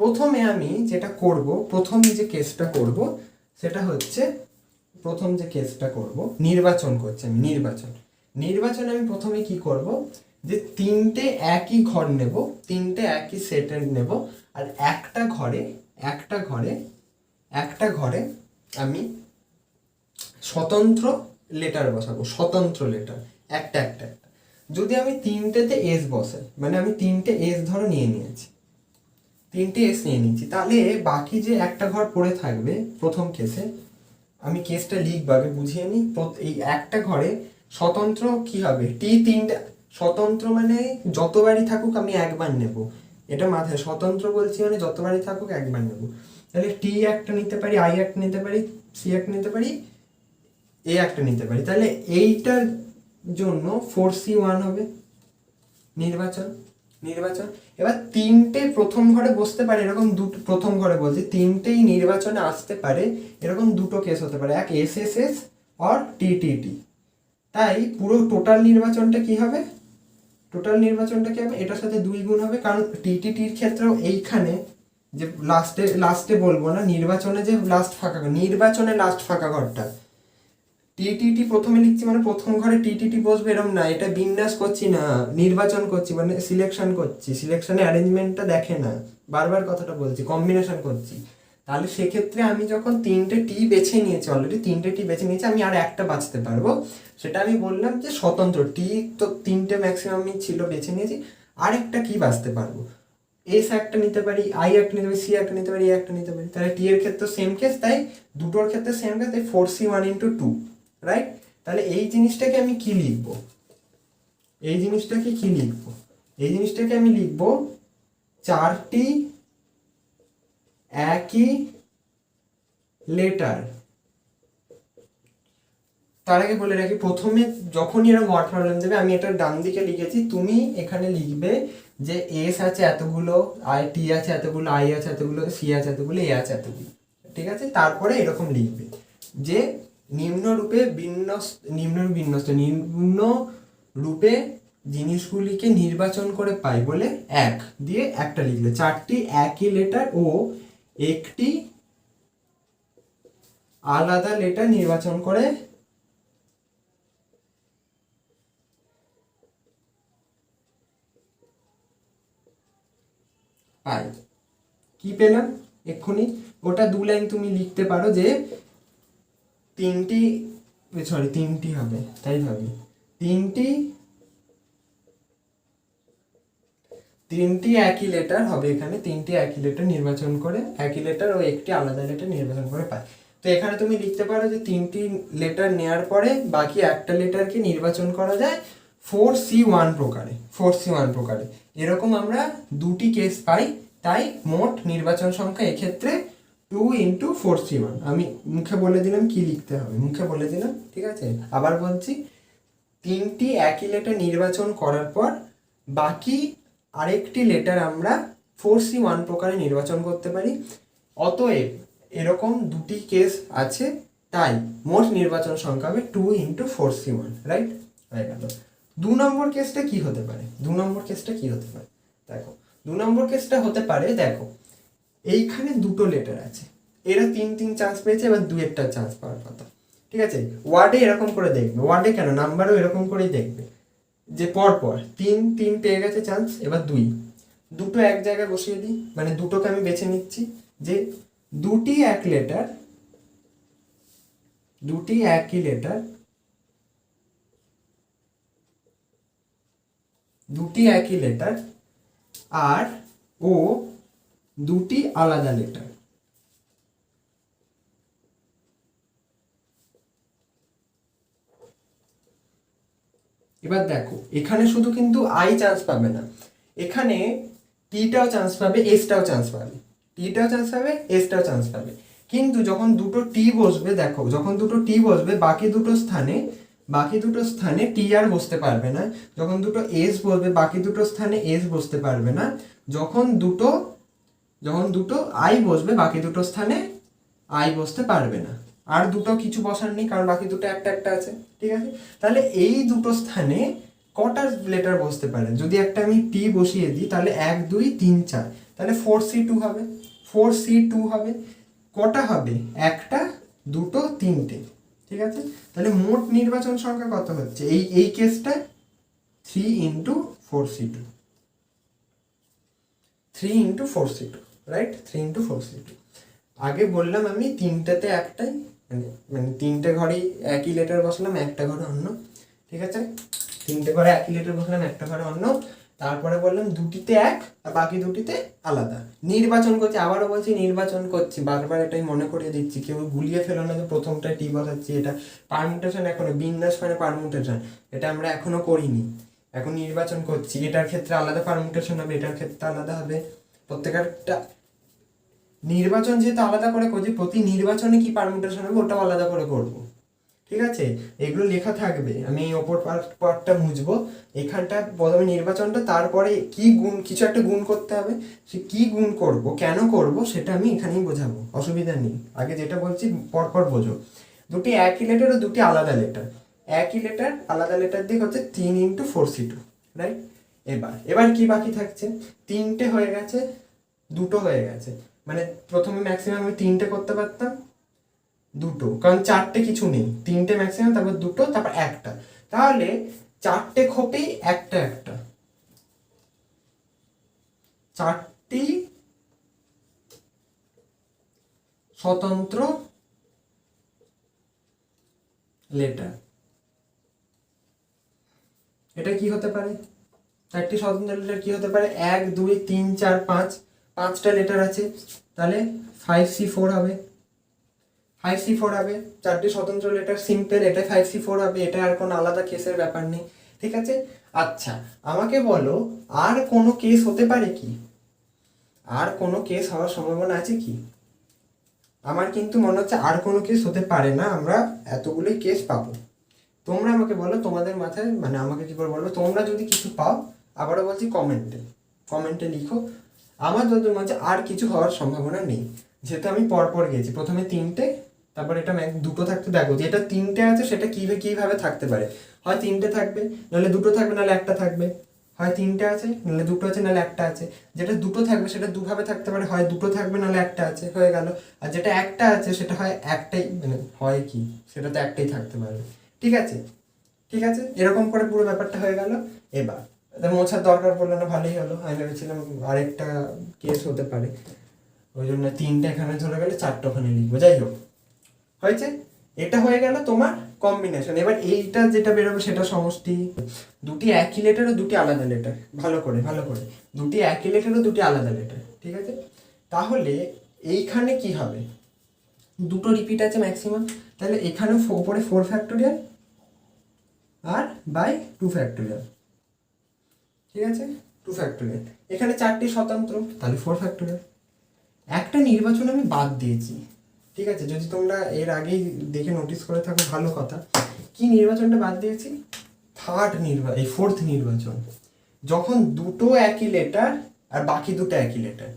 প্রথমে আমি যেটা করব, প্রথম যে কেসটা করব সেটা হচ্ছে, নির্বাচন করছি আমি। নির্বাচন আমি প্রথমে কি করব, যে 3টে একই ঘর নেব, 3টে একই সেটের নেব, আর একটা ঘরে আমি স্বতন্ত্র লেটার বসাবো, একটা। যদি আমি 3টেতে এস বসাই, মানে আমি 3টে এস ধরো নিয়ে নিয়েছি, তাহলে বাকি যে একটা ঘর পড়ে থাকবে প্রথম কেসে, আমি কেসটা লিখবো আগে বুঝিয়ে নিই। এই একটা ঘরে স্বতন্ত্র কি হবে? টি 3টে স্বতন্ত্র, মানে যতবারই থাকুক আমি একবার নেব, এটা মাথায়। স্বতন্ত্র বলছি মানে যতবারই থাকুক একবার নেব। তাহলে টি একটা নিতে পারি, আই একটা নিতে পারি, সি একটা নিতে পারি, এ একটা নিতে পারি। তাহলে এইটার জন্য 4C1 হবে নির্বাচন। এবার 3টে প্রথম ঘরে বসতে পারে, এরকম দুটো, প্রথম ঘরে বলছি 3টেই নির্বাচনে আসতে পারে, এরকম দুটো কেস হতে পারে, এক এসএসএস আর টিটিটি। তাই পুরো টোটাল নির্বাচনটা কি হবে? এটার সাথে 2 গুণ হবে, কারণ টিটিটির ক্ষেত্রেও এইখানে যে লাস্টে বলবো না, নির্বাচনে লাস্ট ফাঁকা ঘরটা টিটিটি প্রথমে লিখছি, মানে প্রথম ঘরে টিটিটি বসবে এরকম না, এটা বিন্যাস করছি না, নির্বাচন করছি, মানে সিলেকশনে অ্যারেঞ্জমেন্টটা দেখে না, বারবার কথাটা বলছি, কম্বিনেশন করছি। তাহলে সেক্ষেত্রে আমি যখন 3টে টি বেছে নিয়েছি, আমি আর একটা বাঁচতে পারবো। সেটা আমি বললাম যে স্বতন্ত্র টি, তো 3টে ম্যাক্সিমাম ছিল বেছে নিয়েছি, আর একটা কি বাঁচতে পারবো, এস একটা নিতে পারি, আই একটা নিতে পারি, সি একটা নিতে পারি, এ একটা নিতে পারি। তাহলে টি এর ক্ষেত্রে সেম কেস, তাই দুটোর ক্ষেত্রে সেম কেস, তাই 4C1 × 2, রাইট? তাহলে এই জিনিসটাকে আমি কি লিখবো? এই জিনিসটাকে আমি লিখবো 4টি একই লেটার। তার আগে বলে রাখি, প্রথমে যখনই এরকম ওয়ার্ড প্রবলেম দেবে, আমি এটা ডান দিকে লিখেছি, তুমি এখানে লিখবে যে এস আছে এতগুলো, আই টি আছে এতগুলো, আই আছে এতগুলো, সি আছে এতগুলো, এ আছে এতগুলো, ঠিক আছে? তারপরে এরকম লিখবে যে নিম্ন রূপে জিনিসগুলিকে নির্বাচন করে পাই বলে এক দিয়ে একটা লিখলে, 4টি একই লেটার ও একটি আলাদা লেটার নির্বাচন করে পাই। কি পেলাম এক্ষুনি? ওটা 2 লাইন তুমি লিখতে পারো যে তিনটি হবে, তাই ভাবি, তিনটি একই লেটার হবে এখানে, 3টি একই লেটার নির্বাচন করে, একই লেটার ও একটি আলাদা লেটার নির্বাচন করে পাই। তো এখানে তুমি লিখতে পারো যে 3টি লেটার নেওয়ার পরে বাকি একটা লেটারকে নির্বাচন করা যায় 4C1 প্রকারে। এরকম আমরা 2টি কেস পাই। তাই মোট নির্বাচন সংখ্যা এক্ষেত্রে 2 × 4C1। আমি মুখে বলে দিলাম কি লিখতে হবে, ঠিক আছে? আবার বলছি, 3টি একই লেটার নির্বাচন করার পর বাকি আরেকটি লেটার আমরা 4C1 প্রকারে নির্বাচন করতে পারি। অতএব এরকম 2টি কেস আছে, তাই মোট নির্বাচন সংখ্যা হবে 2 × 4c1, রাইট? হয়ে গেল। 2 নম্বর কেসটা কি হতে পারে? 2 নম্বর কেসটা কি হতে পারে দেখো, 2 নম্বর কেসটা হতে পারে, দেখো এইখানে দুটো লেটার আছে, এরা 3 চান্স পেয়েছে, এবার 2 চান্স পাওয়ার কথা, ঠিক আছে? ওয়ার্ডে এরকম করে দেখবে, ওয়ার্ডে কেন, নাম্বারও এরকম করেই দেখবে যে পরপর 3 পেয়ে গেছে চান্স, এবার 2 এক জায়গায় বসিয়ে দিই, মানে দুটোকে আমি বেছে নিচ্ছি যে দুটি একই লেটার আর ও দুটি আলাদা লেটার। এবার দেখো এখানে শুধু কিন্তু আই চান্স পাবে না, এখানে টিটাও চান্স পাবে, এসটাও চান্স পাবে, এসটাও চান্স পাবে। কিন্তু যখন দুটো টি বসবে, দেখো যখন দুটো টি বসবে বাকি দুটো স্থানে টি আর বসতে পারবে না, যখন দুটো এস বসবে বাকি দুটো স্থানে এস বসতে পারবে না, যখন দুটো আই বসবে বাকি দুটো স্থানে আই বসতে পারবে না। আর দুটো কিছু বসার নেই, কারণ বাকি দুটো একটা আছে, ঠিক আছে? তাহলে এই দুটো স্থানে কটা লেটার বসতে পারে? যদি একটা আমি টি বসিয়ে দিই তাহলে 1 2 3 4, তাহলে 4c2 হবে। কটা হবে? একটা, দুটো, তিনটে, ঠিক আছে? তাহলে মোট নির্বাচন সংখ্যা কত হচ্ছে এই কেসটা? 3 × 4c2, রাইট? 3 × 4c2। আগে বললাম আমি তিনটেতে একটাই, মানে তিনটে ঘরেই একই লেটার বসলাম, একটা ঘরে অন্য, ঠিক আছে? তিনটে ঘরে একই লেটার বসলাম, একটা ঘরে অন্য। তারপরে বললাম দুটিতে এক আর বাকি দুটিতে আলাদা। নির্বাচন করছি, আবারও বলছি নির্বাচন করছি, বারবার এটাই মনে করিয়ে দিচ্ছি, কেউ গুলিয়ে ফেলো না যে প্রথমটায় টি বসাচ্ছি। এটা পারমুটেশন, এখনো বিন্যাস মানে পারমুটেশন, এটা আমরা এখনো করিনি, এখন নির্বাচন করছি। এটার ক্ষেত্রে আলাদা পারমুটেশন হবে, এটার ক্ষেত্রে আলাদা হবে, প্রত্যেকটা নির্বাচন যেহেতু আলাদা করে করছি, প্রতি নির্বাচনে কি পারমুটেশন হবে ওটাও আলাদা করে করব, ঠিক আছে? এগুলো লেখা থাকবে, আমি এই ওপর পার্টটা মুছবো, এখানটা প্রথমে নির্বাচনটা, তারপরে কি গুণ, কিছু একটা গুণ করতে হবে, সে কি গুণ করব, কেন করব, সেটা আমি এখানেই বোঝাবো, অসুবিধা নেই। আগে যেটা বলছি পরপর বোঝো। দুটি একই লেটার ও দুটি আলাদা লেটার, একই লেটার আলাদা লেটার দিয়ে হচ্ছে 3 × 4c2, রাইট? এবার কি বাকি থাকছে? তিনটে হয়ে গেছে, দুটো হয়ে গেছে, মানে প্রথমে ম্যাক্সিমাম আমি তিনটে করতে পারতাম, দুটো, কারণ চারটে কিছু নেই, তিনটে ম্যাক্সিমাম, তারপর দুটো, তারপর একটা, তাহলে চারটে খোপেই একটা, চারটি স্বতন্ত্র লেটার। এটা কি হতে পারে? চারটি স্বতন্ত্র লেটার কি হতে পারে? 1 2 3 4 5, 5টা লেটার আছে, তাহলে 5c4 হবে, 5c4 হবে। চারটি স্বতন্ত্র লেটার, সিম্পল, এটা 5c4 হবে, এটা আর কোনো আলাদা কেসের ব্যাপার নেই, ঠিক আছে? আচ্ছা আমাকে বলো আর কোনো কেস হতে পারে কি? আর কোনো কেস হওয়ার সম্ভাবনা আছে কি? আমার কিন্তু মনে হচ্ছে আর কোনো কেস হতে পারে না, আমরা এতগুলোই কেস পাবো। তোমরা আমাকে বলো তোমাদের মাথায়, মানে আমাকে কি করে বলবো, তোমরা যদি কিছু পাও, আবারও বলছি কমেন্টে লিখো। আমার যত মনে হচ্ছে আর কিছু হওয়ার সম্ভাবনা নেই, যেহেতু আমি পরপর গেছি, প্রথমে তিনটে, তারপর এটা দুটো থাকতে, দেখো যেটা তিনটে আছে সেটা কিভাবে থাকতে পারে, হয় তিনটে থাকবে, নাহলে দুটো থাকবে, নাহলে একটা থাকবে, হয় তিনটে আছে নাহলে দুটো আছে, নাহলে একটা আছে। যেটা দুটো থাকবে সেটা দুভাবে থাকতে পারে, হয় দুটো থাকবে নাহলে একটা আছে, হয়ে গেল। আর যেটা একটা আছে সেটা হয় একটাই, মানে হয় কি, সেটা তো একটাই থাকতে পারবে, ঠিক আছে? এরকম করে পুরো ব্যাপারটা হয়ে গেল। এবার মোছার দরকার পড়লো না, ভালোই হলো, আমি ভেবেছিলাম আরেকটা কেস হতে পারে, ওই জন্য তিনটে এখানে ধরে গেলে, চারটে ওখানে লিখবো। যাই হোক, হয়েছে, এটা হয়ে গেল তোমার কম্বিনেশন। এবার এইটা যেটা বেরোবে সেটা সমষ্টি। দুটি একই লেটার ও দুটি আলাদা লেটার, ভালো করে দুটি একই লেটার ও দুটি আলাদা লেটার, ঠিক আছে? তাহলে এইখানে কি হবে? দুটো রিপিট আছে ম্যাক্সিমাম, তাহলে এখানে উপরে 4 ফ্যাক্টোরিয়াল আর বাই 2 ফ্যাক্টোরিয়াল, ঠিক আছে? 2 ফ্যাক্টোরিয়াল, এখানে চারটি স্বতন্ত্র, তাহলে 4 ফ্যাক্টোরিয়াল। একটা নির্বাচন আমি বাদ দিয়েছি, ঠিক আছে? যদি তোমরা এর আগেই দেখে নোটিস করে থাকো ভালো কথা। কি নির্বাচনটা বাদ দিয়েছি? ফোর্থ নির্বাচন, যখন দুটো একই লেটার আর বাকি দুটো একই লেটার,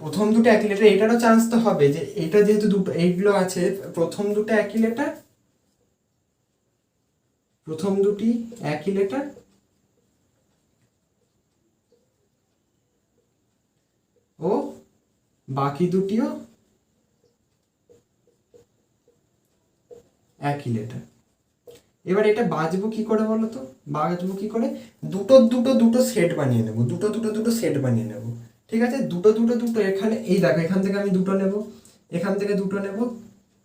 প্রথম দুটো একই লেটার, এটারও চান্স তো হবে যে এটা যেহেতু দুটো এইগুলো আছে, প্রথম দুটো একই লেটার, প্রথম দুটি একই লেটার, ও বাকি দুটিও একই লেটার। এবার এটা বাজবো কি করে বলো তো? বাজবো কি করে? দুটো দুটো দুটো সেট বানিয়ে নেব, দুটো দুটো দুটো সেট বানিয়ে নেব। ঠিক আছে, দুটো দুটো দুটো এখানে, এই দেখো এখান থেকে আমি দুটো নেব, এখান থেকে দুটো নেব,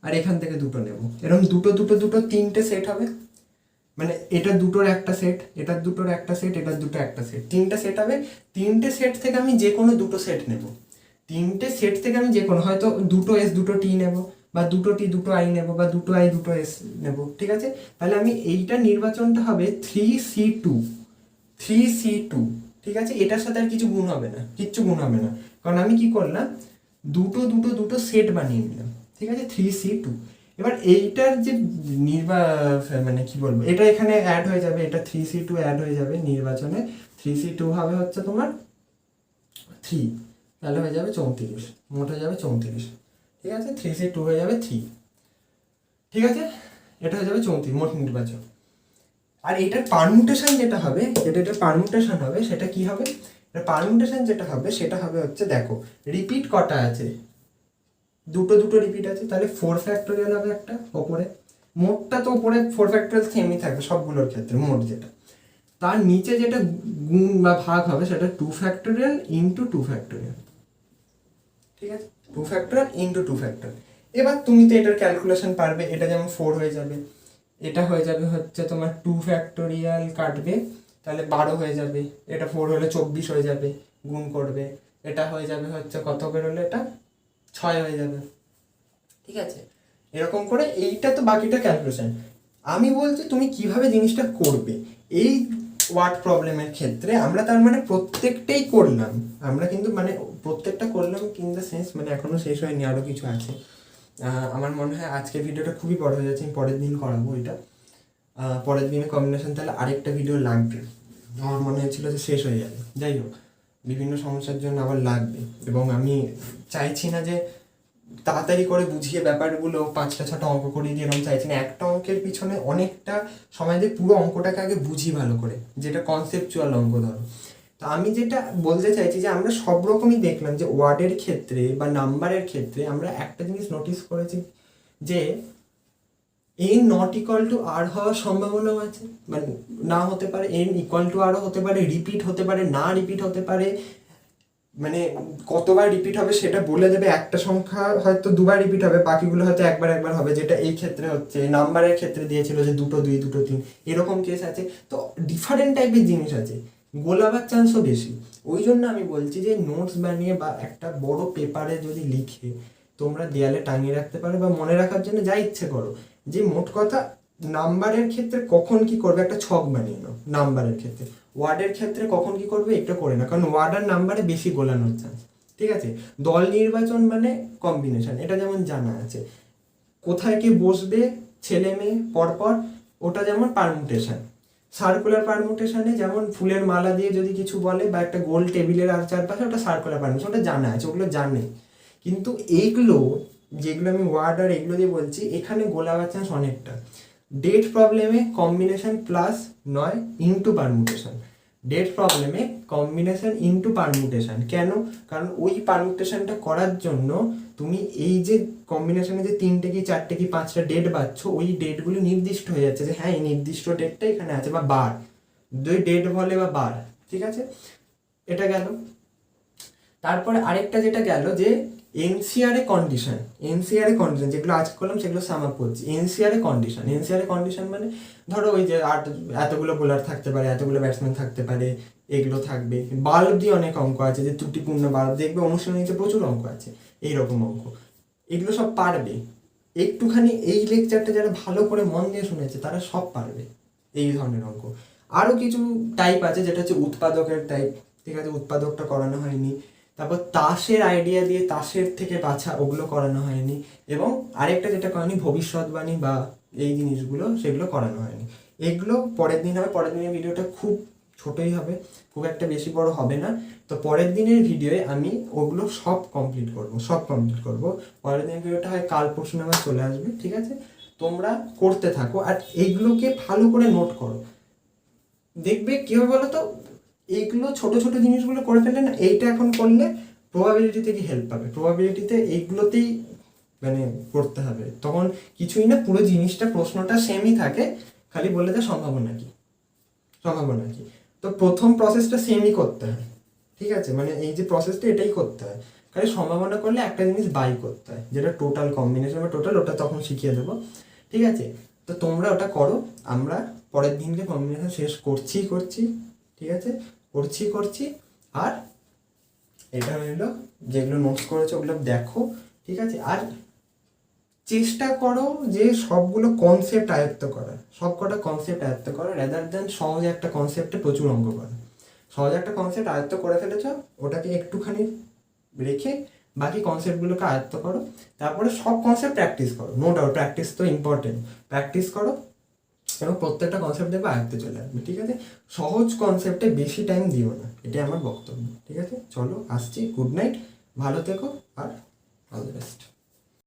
আর এখান থেকে দুটো নেব, এরকম দুটো দুটো দুটো তিনটে সেট হবে। মানে এটা দুটোর একটা সেট, এটার দুটোর একটা সেট, এটার দুটো একটা সেট, তিনটে সেট হবে। তিনটে সেট থেকে আমি যে কোনো দুটো সেট নেব, তিনটে সেট থেকে আমি যে কোনো, হয়তো দুটো এস দুটো টি নেব, বা দুটো টি দুটো আই নেব, বা দুটো আই দুটো এস নেব। ঠিক আছে, তাহলে আমি এইটা নির্বাচনটা হবে 3C2, 3C2। ঠিক আছে, এটার সাথে আর কিছু গুণ হবে না, কিচ্ছু গুণ হবে না, কারণ আমি কি করলাম, দুটো দুটো দুটো সেট বানিয়ে নিলাম। ঠিক আছে, 3C2। এবার এইটার যে মানে কি বলবো, এটা এখানে অ্যাড হয়ে যাবে, এটা 3C2 অ্যাড হয়ে যাবে নির্বাচনে, 3C2 হবে হচ্ছে তোমার 3, তাহলে হয়ে যাবে 34, মোট হয়ে যাবে 34। ঠিক আছে, 3C2 হয়ে যাবে 3। ঠিক আছে, এটা হয়ে যাবে 34 মোট নির্বাচন। আর এটার পারমুটেশন যেটা হবে, এটার পারমুটেশন হবে, সেটা কি হবে? এটা পারমুটেশন যেটা হবে সেটা হবে হচ্ছে, দেখো রিপিট কটা আছে, দুটো দুটো রিপিট আছে, তাহলে 4 ফ্যাক্টোরিয়াল হবে একটা ওপরে, মোটটা তো ওপরে 4 ফ্যাক্টোরিয়াল সেমই থাকবে সবগুলোর ক্ষেত্রে, মোট যেটা, তার নিচে যেটা গুণ বা ভাগ হবে সেটা 2 ফ্যাক্টোরিয়াল ইন্টু 2 ফ্যাক্টোরিয়াল। ঠিক আছে, 2 ফ্যাক্টোরিয়াল ইন্টু 2 ফ্যাক্টোরিয়াল। এবার তুমি তো এটার ক্যালকুলেশন পারবে, এটা যেমন 4 হয়ে যাবে, এটা হয়ে যাবে হচ্ছে তোমার 2 ফ্যাক্টোরিয়াল কাটবে, তাহলে 12 হয়ে যাবে, এটা 4 হলে 24 হয়ে যাবে, গুণ করবে, এটা হয়ে যাবে হচ্ছে কত বেরোলে, এটা 6 হয়ে যাবে। ঠিক আছে, এরকম করে এইটা তো বাকিটা ক্যালকুলেশন। আমি বলছি তুমি কিভাবে জিনিসটা করবে। এই ওয়ার্ড প্রবলেমের ক্ষেত্রে আমরা তার মানে প্রত্যেকটাই করলাম, আমরা কিন্তু মানে প্রত্যেকটা করলাম ইন দ্য সেন্স, মানে এখনো শেষ হয়নি, আরও কিছু আছে। আমার মনে হয় আজকের ভিডিওটা খুবই বড় হয়ে যাচ্ছে, আমি পরের দিন করাবো এটা, পরের দিনে কম্বিনেশন, তাহলে আরেকটা ভিডিও লাগবে। আমার মনে হয়েছিল যে শেষ হয়ে যাবে, যাই হোক বিভিন্ন সমস্যার জন্য আবার লাগবে, এবং আমি চাইছি না যে তাড়াতাড়ি করে বুঝিয়ে ব্যাপারগুলো 5টা 6টা অঙ্ক করিয়ে দিয়ে, এরকম চাইছি না। একটা অঙ্কের পিছনে অনেকটা সময় দিয়ে পুরো অঙ্কটাকে আগে বুঝি ভালো করে, যেটা কনসেপচুয়াল অঙ্ক ধরো। তো আমি যেটা বলতে চাইছি যে আমরা সব রকমই দেখলাম, যে ওয়ার্ডের ক্ষেত্রে বা নাম্বারের ক্ষেত্রে আমরা একটা জিনিস নোটিস করেছি, যে এন নট ইকুয়াল টু আর হওয়ার সম্ভাবনাও আছে, মানে না হতে পারে, এন ইকুয়াল টু আরও হতে পারে, রিপিট হতে পারে, না রিপিট হতে পারে, মানে কতবার রিপিট হবে সেটা বলে দেবে, একটা সংখ্যা হয়তো দুবার রিপিট হবে, বাকিগুলো হয়তো একবার একবার হবে, যেটা এই ক্ষেত্রে হচ্ছে, নাম্বারের ক্ষেত্রে দিয়েছিল যে 2 2 2 3, এরকম কেস আছে। তো ডিফারেন্ট টাইপের জিনিস আছে, গোলাবার চান্সও বেশি। ওই জন্য আমি বলছি যে নোটস বানিয়ে বা একটা বড় পেপারে যদি লিখে তোমরা দেয়ালে টাঙিয়ে রাখতে পারো, বা মনে রাখার জন্য যা ইচ্ছে করো, যে মোট কথা নাম্বারের ক্ষেত্রে কখন কি করবে একটা ছক বানিয়ে নাও নাম্বারের ক্ষেত্রে, ওয়ার্ডের ক্ষেত্রে কখন কি করবে এটা করে না, কারণ ওয়ার্ড আর নাম্বারে বেশি গোলানোর চান্স। ঠিক আছে, দল নির্বাচন মানে কম্বিনেশন, এটা যেমন জানা আছে, কোথায় কে বসবে ছেলে মেয়ে পরপর, ওটা যেমন পারমুটেশন। সার্কুলার পারমুটেশনে যেমন ফুলের মালা দিয়ে যদি কিছু বলে, বা একটা গোল টেবিলের আর চারপাশে, ওটা সার্কুলার পারমুটেশন, ওটা জানা আছে, ওগুলো জানে। কিন্তু এইগুলো যেগুলো আমি ওয়ার্ড আর এগুলো দিয়ে বলছি, এখানে গোলাবার চান্স অনেকটা। ডেট প্রবলেমে কম্বিনেশন প্লাস নয় ইন্টু পারমুটেশন, ডেট প্রবলেমে কম্বিনেশন ইন্টু পারমুটেশন। কেন? কারণ ওই পারমুটেশনটা করার জন্য তুমি এই যে কম্বিনেশনে যে 3টে কি 4টে কি 5টা ডেট পাচ্ছ, ওই ডেটগুলো নির্দিষ্ট হয়ে যাচ্ছে, যে হ্যাঁ এই নির্দিষ্ট ডেটটা এখানে আছে, বা বার, দুই ডেট বলে বা বার। ঠিক আছে, এটা গেল। তারপরে আরেকটা যেটা গেল, যে এনসিআর কন্ডিশন, এনসিআর কন্ডিশন যেগুলো আজ করলাম সেগুলো সাম আপ করছি। এনসিআর কন্ডিশন, এনসিআর কন্ডিশন মানে ধরো ওই যে এতগুলো বোলার থাকতে পারে, এতগুলো ব্যাটসম্যান থাকতে পারে, এগুলো থাকবে। বাল্ব দিয়ে অনেক অঙ্ক আছে, যে ত্রুটিপূর্ণ বাল্ব দেখবে অনুশীলনীতে প্রচুর অঙ্ক আছে, এইরকম অঙ্ক, এগুলো সব পারবে। একটুখানি এই লেকচারটা যারা ভালো করে মন দিয়ে শুনেছে তারা সব পারবে এই ধরনের অঙ্ক। আরও কিছু টাইপ আছে, যেটা হচ্ছে উৎপাদকের টাইপ। ঠিক আছে, উৎপাদকটা করানো হয়নি। তারপর তাসের আইডিয়া দিয়ে তাসের থেকে বাছা, ওগুলো করানো হয়নি। এবং আরেকটা যেটা করানি ভবিষ্যৎবাণী বা এই জিনিসগুলো, সেগুলো করানো হয়নি। এগুলো পরের দিন হবে, পরের দিনের ভিডিওটা খুব ছোটোই হবে, খুব একটা বেশি বড় হবে না। তো পরের দিনের ভিডিওয়ে আমি ওগুলো সব কমপ্লিট করব। পরের দিনের ভিডিওটা হয় কাল পরশু নাগাদ চলে আসবে, ঠিক আছে? তোমরা করতে থাকো আর এইগুলোকে ভালো করে নোট করো। দেখবে কী হবে বলো তো, এইগুলো ছোটো ছোটো জিনিসগুলো করে ফেললে না, এইটা এখন করলে প্রবাবিলিটি থেকে হেল্প পাবে। প্রবাবিলিটিতে এইগুলোতেই মানে করতে হবে, তখন কিছুই না, পুরো জিনিসটা প্রশ্নটা সেমই থাকে, খালি বলে দেয় সম্ভাবনা কি। তো প্রথম প্রসেসটা সেমই করতে হয়, ঠিক আছে? মানে এই যে প্রসেসটা এটাই করতে হয়, খালি সম্ভাবনা করলে একটা জিনিস বাই করতে হয়, যেটা টোটাল কম্বিনেশন বা টোটাল, ওটা তখন শিখিয়ে দেবো, ঠিক আছে? তো তোমরা ওটা করো, আমরা পরের দিনকে কম্বিনেশন শেষ করছি, ঠিক আছে? করছি। আর এটা হইলো যেগুলো নোটস করেছো ওগুলো দেখো, ঠিক আছে? আর চেষ্টা করো যে সবগুলো কনসেপ্ট আয়ত্ত করা, সবকটা কনসেপ্ট আয়ত্ত করা, রেদার দেন সহজ একটা কনসেপ্টে প্রচুর অঙ্ক করা। সহজ একটা কনসেপ্ট আয়ত্ত করে ফেলেছ, ওটাকে একটুখানি রেখে বাকি কনসেপ্টগুলোকে আয়ত্ত করো। তারপরে সব কনসেপ্ট প্র্যাকটিস করো, নো ডাউট প্র্যাকটিস তো ইম্পর্টেন্ট। প্র্যাকটিস করো এবং প্রত্যেকটা কনসেপ্ট দেখবে আয়ত্তে চলে আসবে, ঠিক আছে? সহজ কনসেপ্টে বেশি টাইম দিও না, এটাই আমার বক্তব্য, ঠিক আছে? চলো আসছি, গুড নাইট, ভালো থেকো। আর